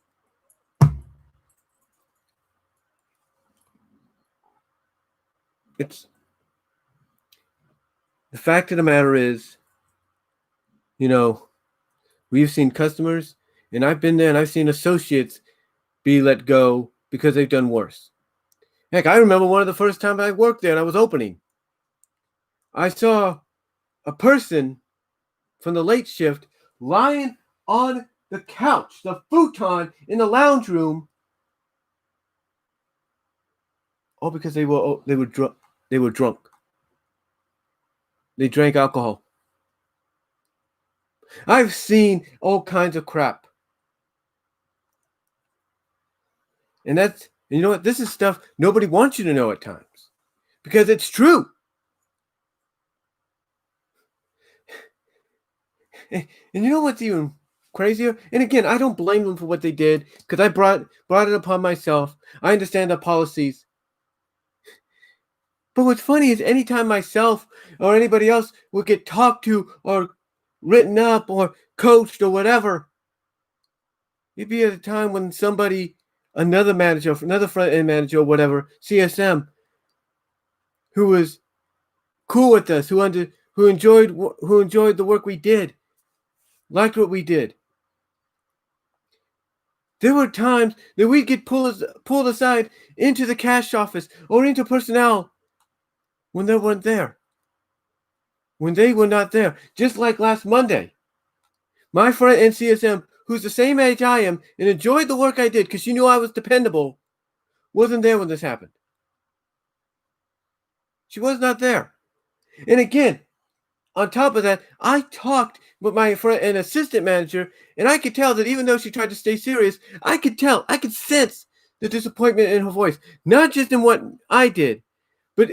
It's the fact of the matter is, we've seen customers, and I've been there, and I've seen associates be let go because they've done worse. Heck, I remember one of the first times I worked there and I was opening. I saw a person from the late shift lying on the couch, the futon in the lounge room, all because they were drunk. They were drunk. They drank alcohol. I've seen all kinds of crap. And you know what? This is stuff nobody wants you to know at times because it's true. And you know what's even crazier? And again, I don't blame them for what they did because I brought it upon myself. I understand the policies. But what's funny is anytime myself or anybody else would get talked to or written up or coached or whatever, it'd be at a time when somebody, another manager, another front end manager or whatever, CSM, who was cool with us, who enjoyed the work we did, liked what we did. There were times that we'd get pulled aside into the cash office or into personnel when they weren't there. When they were not there. Just like last Monday. My friend in CSM, who's the same age I am and enjoyed the work I did because she knew I was dependable, wasn't there when this happened. She was not there. And again, on top of that, I talked with my friend and assistant manager, and I could tell that even though she tried to stay serious, I could sense the disappointment in her voice. Not just in what I did, but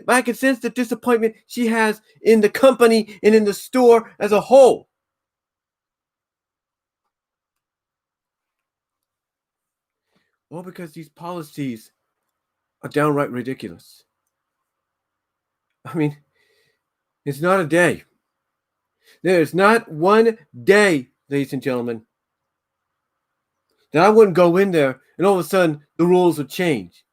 I could sense the disappointment she has in the company and in the store as a whole. All because these policies are downright ridiculous. I mean, it's not a day. There's not one day, ladies and gentlemen, that I wouldn't go in there and all of a sudden the rules would change.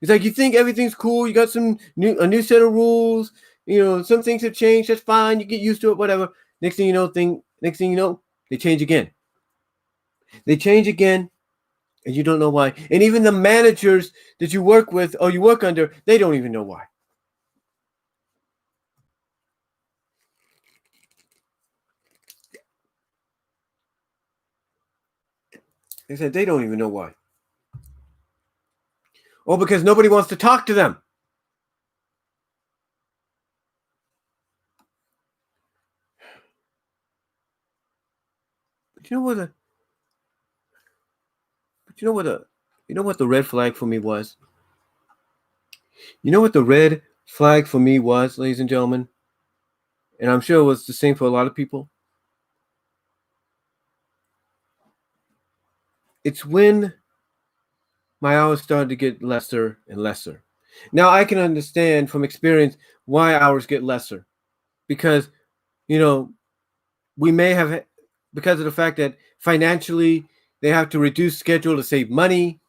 It's like you think everything's cool. You got a new set of rules. You know, some things have changed. That's fine. You get used to it. Whatever. Next thing you know, they change again. They change again, and you don't know why. And even the managers that you work with or you work under, they don't even know why. They said they don't even know why. Or because nobody wants to talk to them. But you know what the red flag for me was? You know what the red flag for me was, ladies and gentlemen? And I'm sure it was the same for a lot of people. It's when my hours started to get lesser and lesser. Now I can understand from experience why hours get lesser. Because, you know, we may have, because of the fact that financially they have to reduce schedule to save money.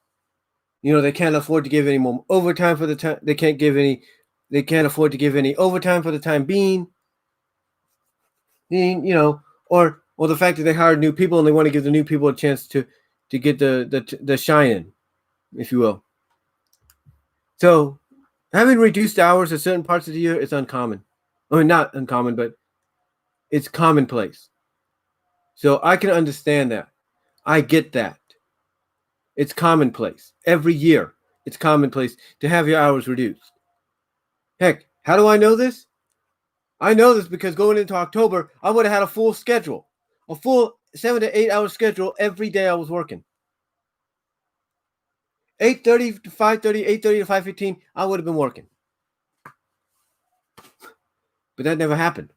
You know, they can't afford to give any more overtime for the time. They can't afford to give any overtime for the time being. You know, or the fact that they hired new people and they want to give the new people a chance to get the shine in, if you will. So having reduced hours at certain parts of the year is uncommon. I mean, not uncommon, but it's commonplace. So I can understand that. I get that. It's commonplace. Every year, it's commonplace to have your hours reduced. Heck, how do I know this? I know this because going into October, I would have had a full schedule, a full 7 to 8 hour schedule every day I was working. 8:30 to 5:30, 8:30 to 5:15, I would have been working. But that never happened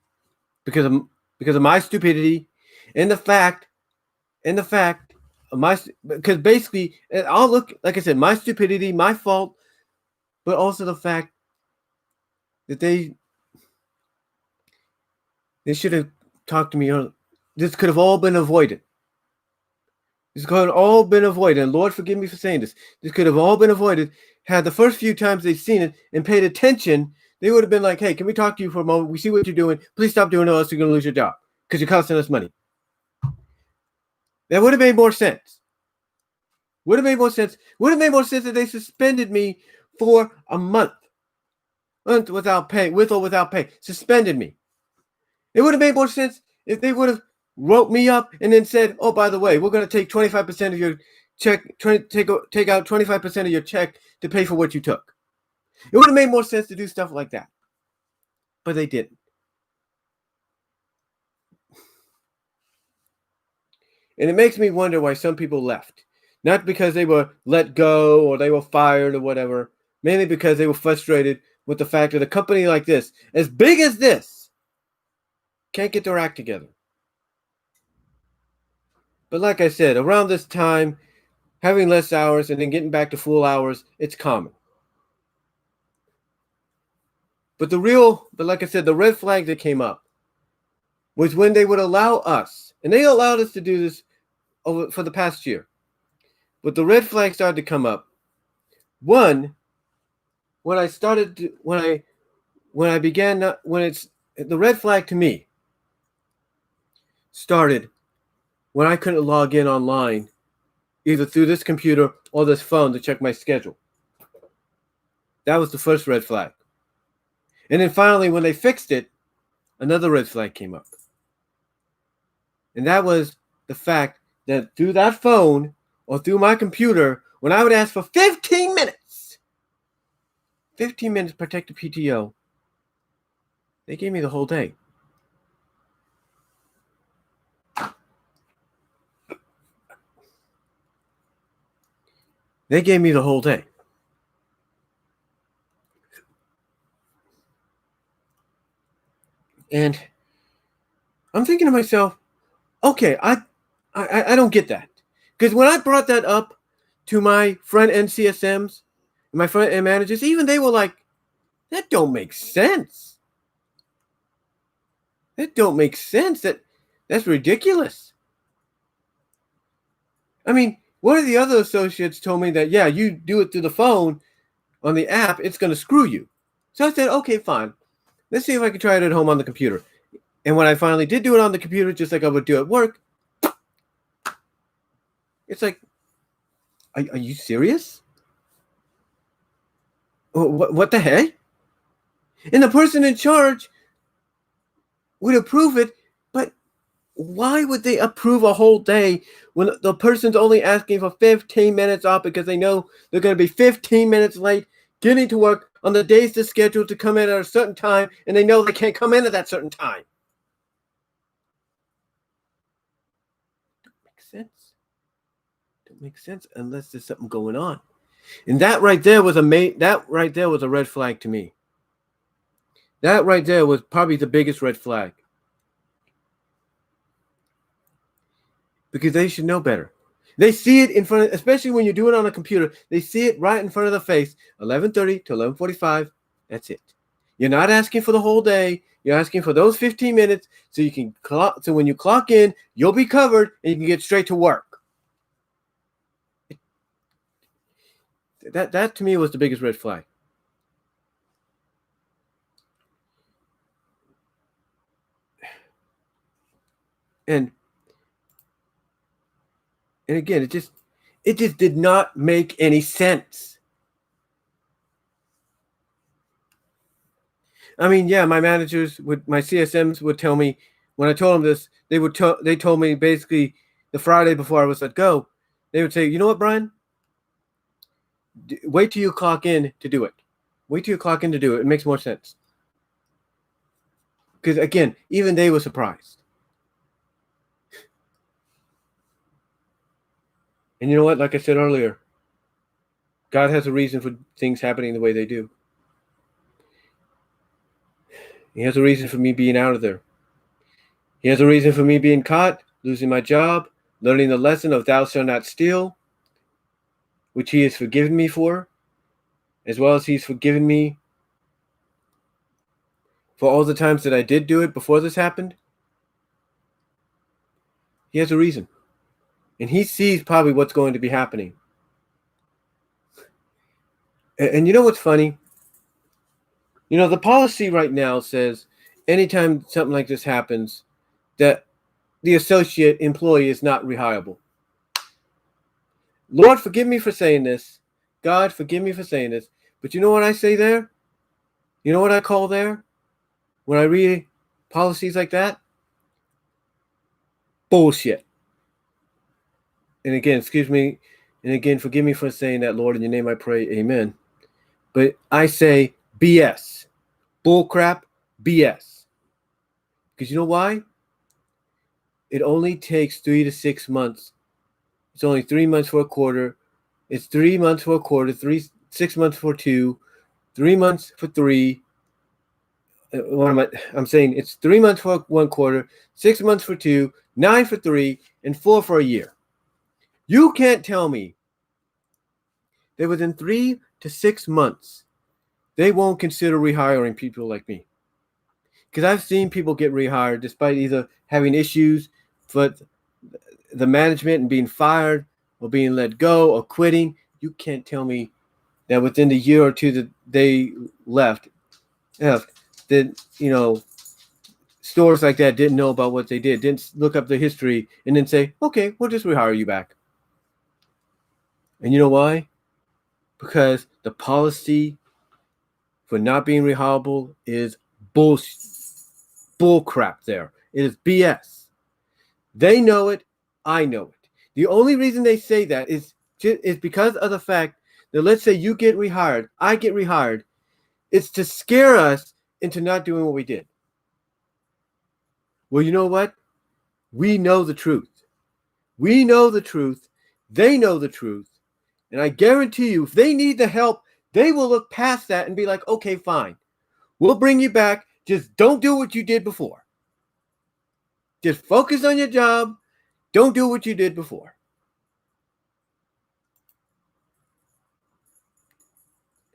because of my stupidity and the fact of my, because basically I'll look, like I said, my stupidity, my fault, but also the fact that they should have talked to me earlier. This could have all been avoided. This could have all been avoided. And Lord, forgive me for saying this. This could have all been avoided had the first few times they've seen it and paid attention. They would have been like, hey, can we talk to you for a moment? We see what you're doing. Please stop doing it, or else you're going to lose your job because you're costing us money. That would have made more sense. Would have made more sense. Would have made more sense if they suspended me for a month without pay, with or without pay. Suspended me. It would have made more sense if they would have wrote me up and then said, oh, by the way, we're going to take 25% of your check, take out 25% of your check to pay for what you took. It would have made more sense to do stuff like that. But they didn't. And it makes me wonder why some people left. Not because they were let go or they were fired or whatever. Mainly because they were frustrated with the fact that a company like this, as big as this, can't get their act together. But like I said, around this time, having less hours and then getting back to full hours, it's common. But like I said, the red flag that came up was when they would allow us, and they allowed us to do this for the past year. But the red flag started to come up. One, when I started to, when I began not, when it's the red flag to me started when I couldn't log in online either through this computer or this phone to check my schedule. That was the first red flag. And then finally, when they fixed it, another red flag came up. And that was the fact that through that phone or through my computer, when I would ask for 15 minutes protected PTO, they gave me the whole day. They gave me the whole day. And I'm thinking to myself, okay, I don't get that. Because when I brought that up to my front end CSMs, my front end managers, even they were like, that don't make sense. That don't make sense. That's ridiculous. I mean, one of the other associates told me that, yeah, you do it through the phone on the app, it's going to screw you. So I said, okay, fine. Let's see if I can try it at home on the computer. And when I finally did do it on the computer, just like I would do at work, it's like, are you serious? What the heck? And the person in charge would approve it, but why would they approve a whole day when the person's only asking for 15 minutes off because they know they're going to be 15 minutes late getting to work on the days they're scheduled to come in at a certain time, and they know they can't come in at that certain time? Don't make sense unless there's something going on. And that right there was a red flag to me. That right there was probably the biggest red flag. Because they should know better. They see it in front of, especially when you do it on a computer, they see it right in front of the face, 11:30 to 11:45. That's it. You're not asking for the whole day. You're asking for those 15 minutes so you can so when you clock in, you'll be covered and you can get straight to work. That to me was the biggest red flag. And again, it just did not make any sense. I mean, yeah, my CSMs would tell me when I told them this, they told me basically the Friday before I was let go, they would say, you know what, Brian? Wait till you clock in to do it. Wait till you clock in to do it. It makes more sense. Because again, even they were surprised. And you know what? Like I said earlier, God has a reason for things happening the way they do. He has a reason for me being out of there. He has a reason for me being caught, losing my job, learning the lesson of thou shalt not steal, which he has forgiven me for, as well as he's forgiven me for all the times that I did do it before this happened. He has a reason. And he sees probably what's going to be happening. And you know what's funny? You know, the policy right now says anytime something like this happens, that the associate employee is not rehireable. Lord, forgive me for saying this. God, forgive me for saying this. But you know what I say there? You know what I call there? When I read policies like that? Bullshit. And again, excuse me. And again, forgive me for saying that, Lord. In your name I pray, amen. But I say BS. Bullcrap, BS. Because you know why? It only takes 3 to 6 months. It's only 3 months for a quarter. It's 3 months for a quarter, 6 months for 2, 3 months for 3. I'm saying it's 3 months for 1 quarter, 6 months for 2, 9 for 3, and 4 for a year. You can't tell me that within 3 to 6 months, they won't consider rehiring people like me. Because I've seen people get rehired despite either having issues with the management and being fired or being let go or quitting. You can't tell me that within the year or two that they left, that, stores like that didn't know about what they didn't look up the history and then say, okay, we'll just rehire you back. And you know why? Because the policy for not being rehireable is bull crap there. It is BS. They know it. I know it. The only reason they say that is because of the fact that, let's say you get rehired, I get rehired. It's to scare us into not doing what we did. Well, you know what? We know the truth. We know the truth. They know the truth. And I guarantee you, if they need the help, they will look past that and be like, okay, fine. We'll bring you back. Just don't do what you did before. Just focus on your job. Don't do what you did before.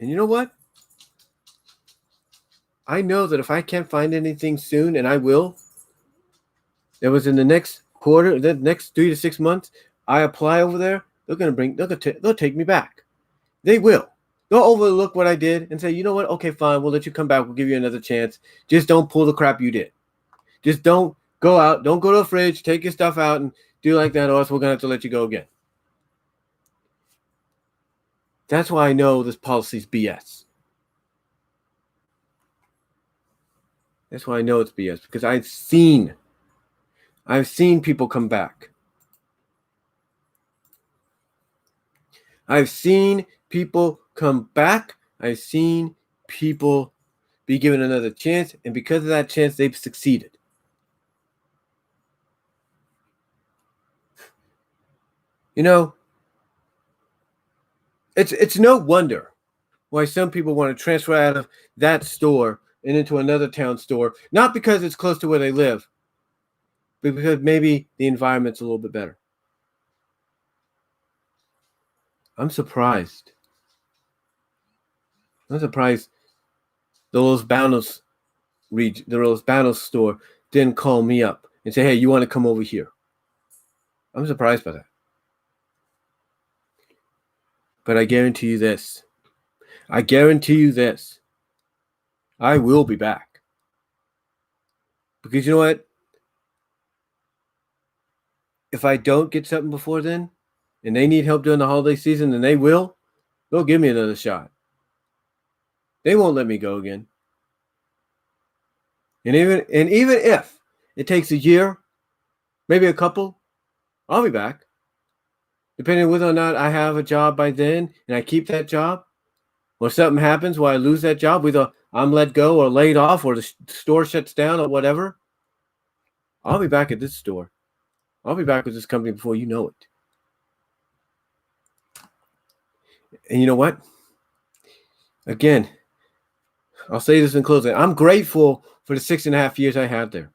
And you know what? I know that if I can't find anything soon, and I will, that was in the next quarter, the next 3 to 6 months, I apply over there, they'll take me back. They will. They'll overlook what I did and say, you know what? Okay, fine. We'll let you come back. We'll give you another chance. Just don't pull the crap you did. Just don't go out. Don't go to the fridge. Take your stuff out and do like that, or else we're going to have to let you go again. That's why I know this policy's BS. That's why I know it's BS, because I've seen people come back. I've seen people come back. I've seen people be given another chance, and because of that chance, they've succeeded. You know, it's no wonder why some people want to transfer out of that store and into another town store, not because it's close to where they live, but because maybe the environment's a little bit better. I'm surprised. The Los Banos store didn't call me up and say, hey, you want to come over here? I'm surprised by that. But I guarantee you this. I will be back. Because you know what? If I don't get something before then, and they need help during the holiday season, then they'll give me another shot. They won't let me go again. And even if it takes a year, maybe a couple, I'll be back. Depending on whether or not I have a job by then and I keep that job, or something happens where I lose that job, whether I'm let go or laid off or the store shuts down or whatever, I'll be back at this store. I'll be back with this company before you know it. And you know what? Again, I'll say this in closing. I'm grateful for the 6.5 years I had there.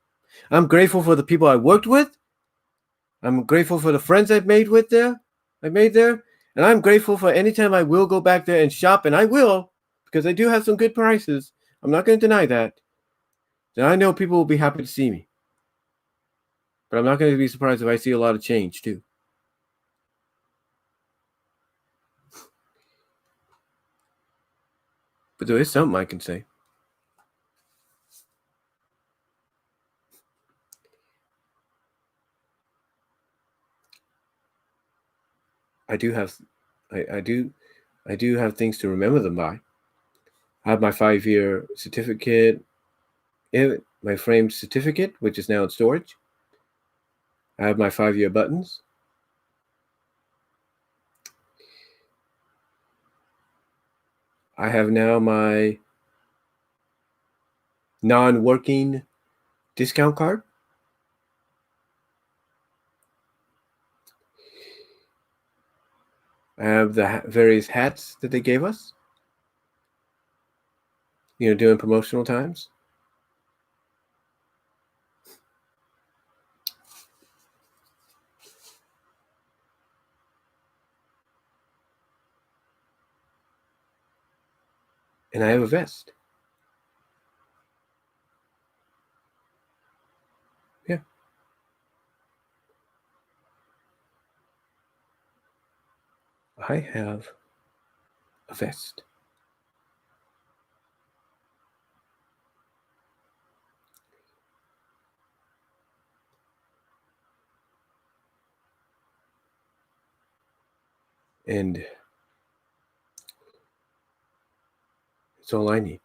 I'm grateful for the people I worked with. I'm grateful for the friends I've made there. And I'm grateful for any time I will go back there and shop, and I will, because they do have some good prices. I'm not going to deny that. And I know people will be happy to see me. But I'm not going to be surprised if I see a lot of change too. But there is something I can say. I do have things to remember them by. I have my 5-year certificate, my framed certificate, which is now in storage. I have my 5-year buttons. I have now my non-working discount card. I have the various hats that they gave us, during promotional times. And I have a vest. Yeah. I have a vest. And it's all I need.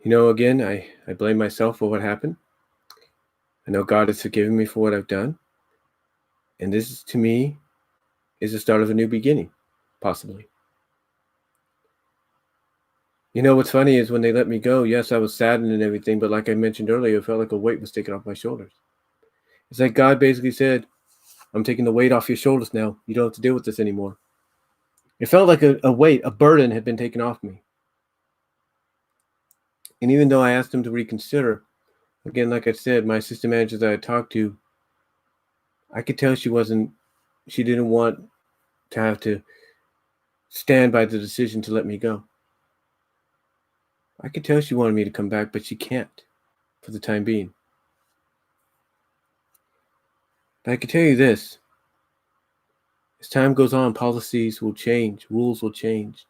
Again, I blame myself for what happened. I know God has forgiven me for what I've done. And this, to me, is the start of a new beginning, possibly. What's funny is when they let me go, yes, I was saddened and everything, but like I mentioned earlier, it felt like a weight was taken off my shoulders. It's like God basically said, I'm taking the weight off your shoulders now. You don't have to deal with this anymore. It felt like a weight, a burden had been taken off me. And even though I asked him to reconsider, again, like I said, my assistant manager that I talked to, I could tell she didn't want to have to stand by the decision to let me go. I could tell she wanted me to come back, but she can't for the time being. But I can tell you this. As time goes on, policies will change, rules will change.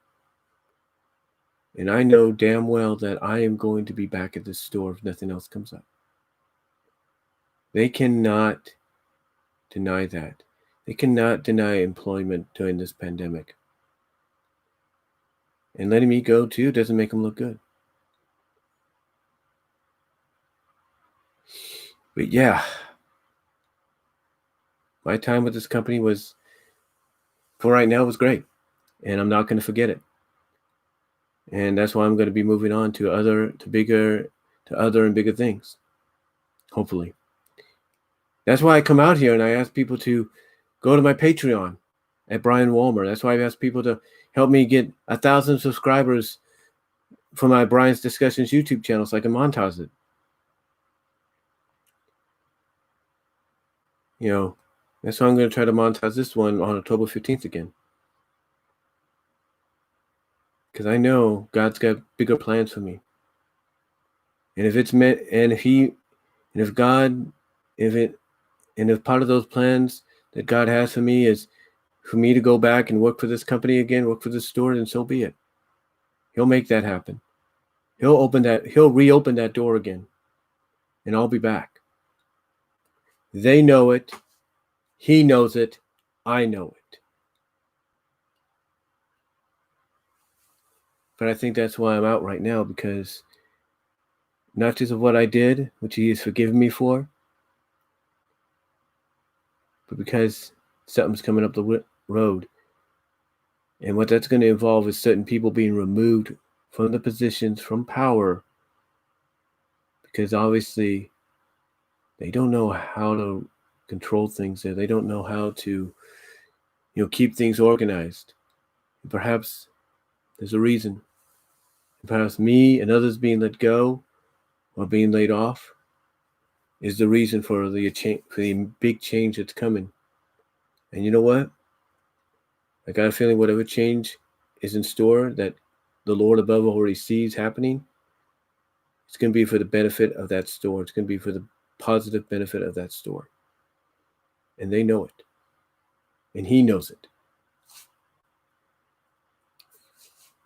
And I know damn well that I am going to be back at this store if nothing else comes up. They cannot deny that. They cannot deny employment during this pandemic. And letting me go too doesn't make them look good. But yeah, my time with this company for right now, was great. And I'm not going to forget it. And that's why I'm going to be moving on to other and bigger things. Hopefully. That's why I come out here and I ask people to go to my Patreon at Brian Walmer. That's why I've asked people to help me get 1,000 subscribers for my Brian's Discussions YouTube channel so I can monetize it. That's why I'm going to try to monetize this one on October 15th again. Because I know God's got bigger plans for me. And if it's meant, and if part of those plans that God has for me is for me to go back and work for this company again, work for this store, then so be it. He'll make that happen. He'll reopen that door again. And I'll be back. They know it. He knows it. I know it. But I think that's why I'm out right now, because not just of what I did, which he has forgiven me for, but because something's coming up the road. And what that's going to involve is certain people being removed from the positions, from power, because obviously they don't know how to control things there. They don't know how to, keep things organized. And perhaps there's a reason. And perhaps me and others being let go or being laid off is the reason for the big change that's coming. And you know what? I got a feeling whatever change is in store that the Lord above already sees happening, it's going to be for the benefit of that store. It's going to be for the positive benefit of that store. And they know it. And he knows it.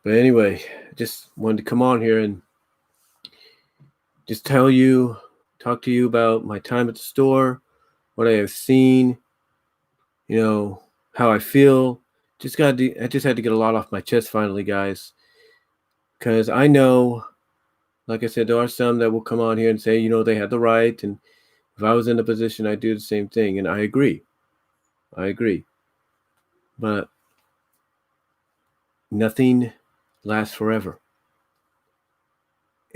But anyway, I just wanted to come on here and just talk to you about my time at the store, what I have seen, how I feel. I just had to get a lot off my chest finally, guys. Because I know, like I said, there are some that will come on here and say, they had the right. And if I was in a position, I'd do the same thing. And I agree. But nothing lasts forever.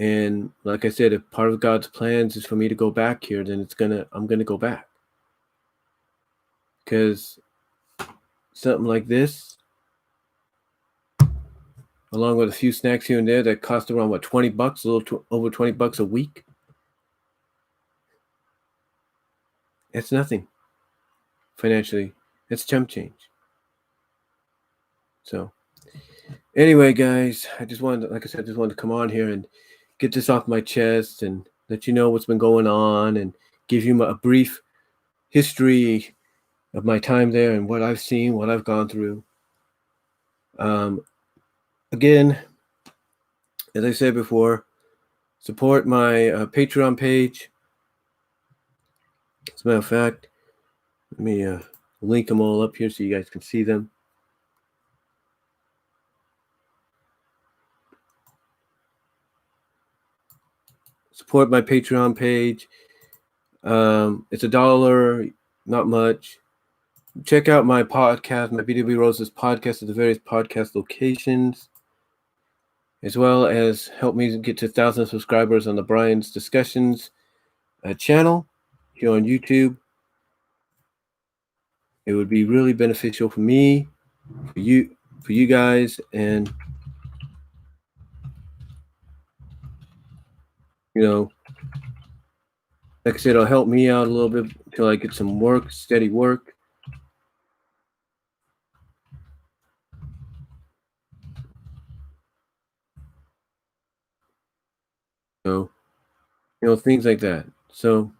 And like I said, if part of God's plans is for me to go back here, then I'm gonna go back. Because something like this, along with a few snacks here and there that cost around what, $20, a little over $20 a week. It's nothing financially. It's chump change. So anyway, guys, I just wanted to come on here and get this off my chest and let you know what's been going on and give you a brief history of my time there and what I've seen, what I've gone through. Again, as I said before, support my Patreon page. As a matter of fact, let me link them all up here so you guys can see them. Support my Patreon page. It's $1, not much. Check out my podcast, my BW Roses podcast at the various podcast locations, as well as help me get to 1,000 subscribers on the Brian's Discussions channel here on YouTube. It would be really beneficial for me, for you guys, and like I said, it'll help me out a little bit until I get some work, steady work. So, things like that. So,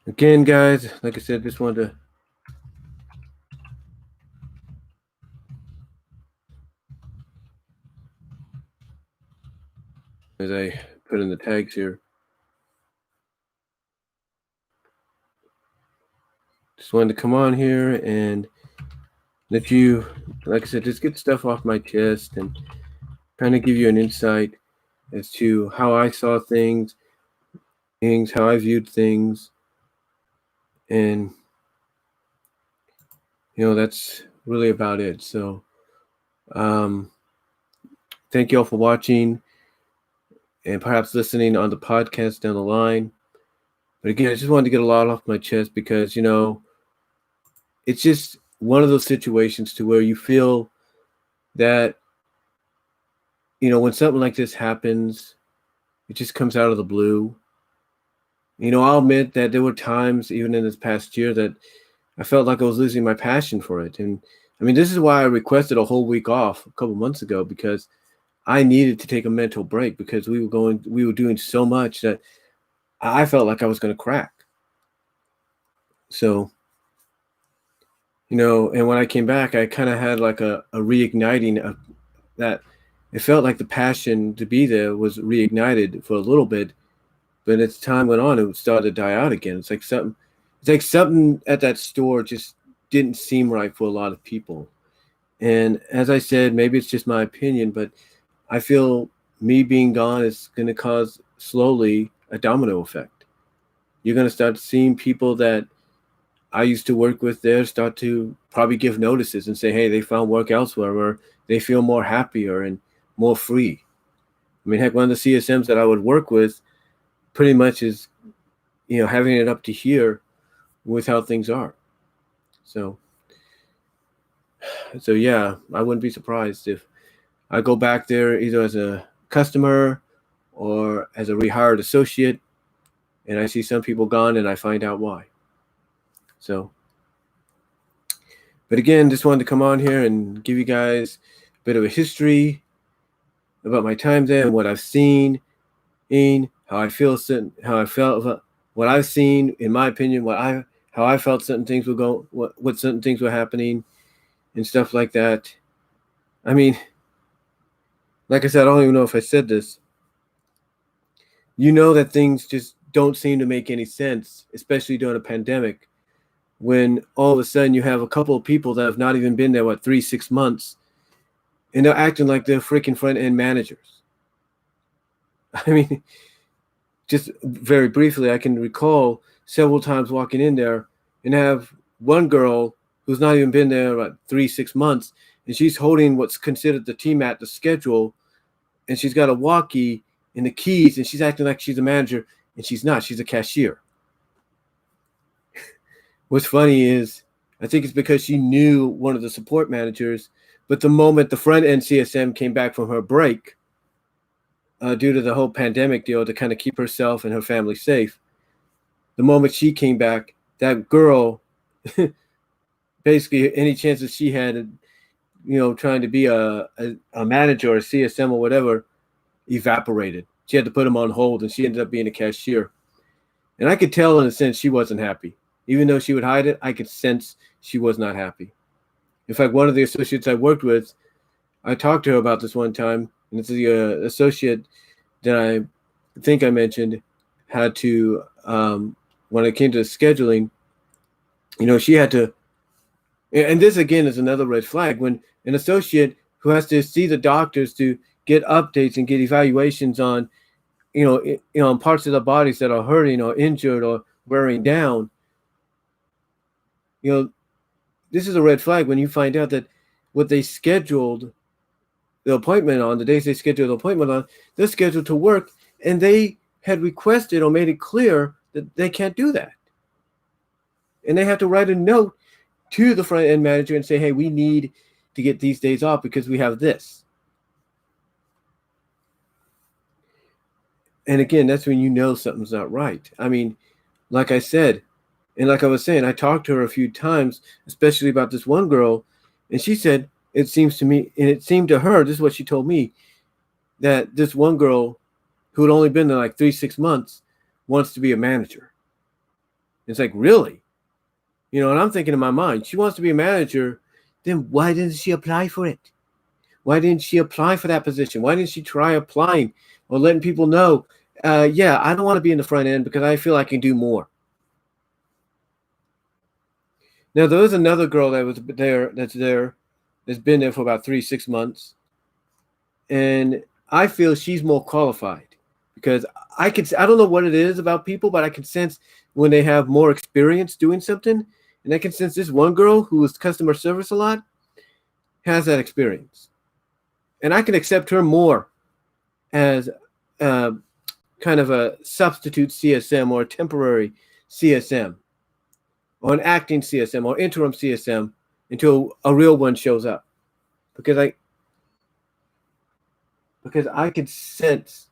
again, guys, like I said, just wanted to as I put in the tags here. Just wanted to come on here and let you, like I said, just get stuff off my chest and kind of give you an insight as to how I saw things, how I viewed things. And, that's really about it. So, thank you all for watching and perhaps listening on the podcast down the line. But again, I just wanted to get a lot off my chest because, it's just one of those situations to where you feel that, when something like this happens, it just comes out of the blue. I'll admit that there were times, even in this past year, that I felt like I was losing my passion for it. And I mean, this is why I requested a whole week off a couple months ago, because I needed to take a mental break because we were doing so much that I felt like I was going to crack. So, and when I came back, I kind of had like a reigniting of that. It felt like the passion to be there was reignited for a little bit, but as time went on, it started to die out again. It's like something at that store just didn't seem right for a lot of people. And as I said, maybe it's just my opinion, but I feel me being gone is going to cause slowly a domino effect. You're going to start seeing people that I used to work with there start to probably give notices and say, hey, they found work elsewhere, or they feel more happier and more free. I mean, heck, one of the CSMs that I would work with pretty much is, having it up to here with how things are. So yeah, I wouldn't be surprised if I go back there either as a customer or as a rehired associate, and I see some people gone and I find out why. So, but again, just wanted to come on here and give you guys a bit of a history about my time there and what I've seen, how I felt, what I've seen, in my opinion, how I felt certain things were going, what certain things were happening, and stuff like that. I mean, like I said, I don't even know if I said this. That things just don't seem to make any sense, especially during a pandemic, when all of a sudden you have a couple of people that have not even been there, 3-6 months, and they're acting like they're freaking front-end managers. I mean, just very briefly, I can recall several times walking in there and have one girl who's not even been there 3-6 months, and she's holding what's considered the TMAT, the schedule, and she's got a walkie and the keys, and she's acting like she's a manager, and she's not. She's a cashier. What's funny is, I think it's because she knew one of the support managers, but the moment the front end CSM came back from her break, due to the whole pandemic deal to kind of keep herself and her family safe, the moment she came back, that girl, basically any chances she had, trying to be a manager or a CSM or whatever, evaporated. She had to put them on hold, and she ended up being a cashier. And I could tell in a sense she wasn't happy. Even though she would hide it, I could sense she was not happy. In fact, one of the associates I worked with, I talked to her about this one time, and it's the associate that I think I mentioned had to, when it came to scheduling, she had to, and this again is another red flag, when an associate who has to see the doctors to get updates and get evaluations on, on parts of the bodies that are hurting or injured or wearing down, this is a red flag when you find out that what they scheduled the appointment on, the days they scheduled the appointment on, they're scheduled to work, and they had requested or made it clear that they can't do that. And they have to write a note to the front end manager and say, hey, we need to get these days off because we have this. And again, that's when you know something's not right. I mean, like I said, and like I was saying, I talked to her a few times, especially about this one girl, and she said, it seems to me, and it seemed to her, this is what she told me, that this one girl who had only been there like 3-6 months wants to be a manager. It's like, really? And I'm thinking in my mind, she wants to be a manager, then why didn't she apply for it? Why didn't she apply for that position? Why didn't she try applying or letting people know, I don't want to be in the front end because I feel I can do more. Now, there was another girl that's been there for about 3-6 months. And I feel she's more qualified because I don't know what it is about people, but I can sense when they have more experience doing something. And I can sense this one girl who was customer service a lot has that experience. And I can accept her more as kind of a substitute CSM or a temporary CSM or an acting CSM or interim CSM until a real one shows up. Because I could sense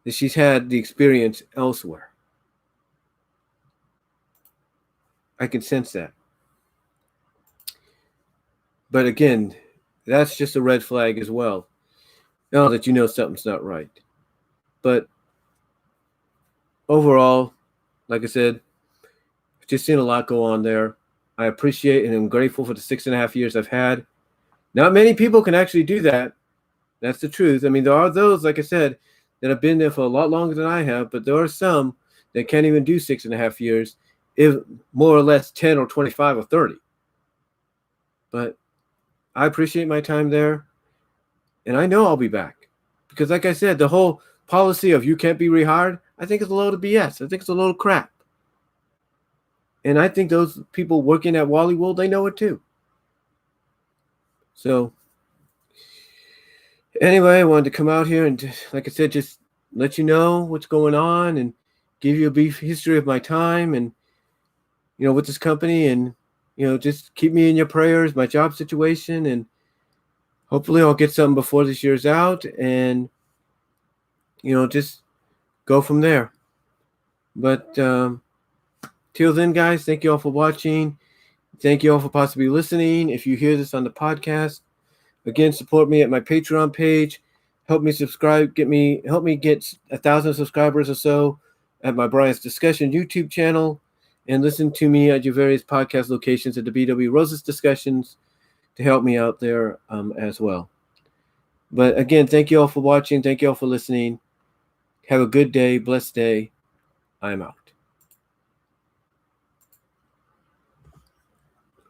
that she's had the experience elsewhere. I can sense that. But again, that's just a red flag as well. Now that you know something's not right. But overall, like I said, I've just seen a lot go on there. I appreciate and I'm grateful for the 6.5 years I've had. Not many people can actually do that. That's the truth. I mean, there are those, like I said, that have been there for a lot longer than I have, but there are some that can't even do 6.5 years, if more or less 10 or 25 or 30. But I appreciate my time there, and I know I'll be back. Because like I said, the whole policy of you can't be rehired, I think it's a load of BS. I think it's a load of crap. And I think those people working at Wally-World, they know it too. So anyway, I wanted to come out here and, like I said, just let you know what's going on and give you a brief history of my time and, with this company, and, just keep me in your prayers, my job situation, and hopefully I'll get something before this year's out and, just go from there. But till then, guys, thank you all for watching. Thank you all for possibly listening. If you hear this on the podcast, again, support me at my Patreon page. Help me subscribe. Help me get 1,000 subscribers or so at my Brian's Discussion YouTube channel, and listen to me at your various podcast locations at the BW Roses Discussions to help me out there as well. But again, thank you all for watching. Thank you all for listening. Have a good day, blessed day. I'm out.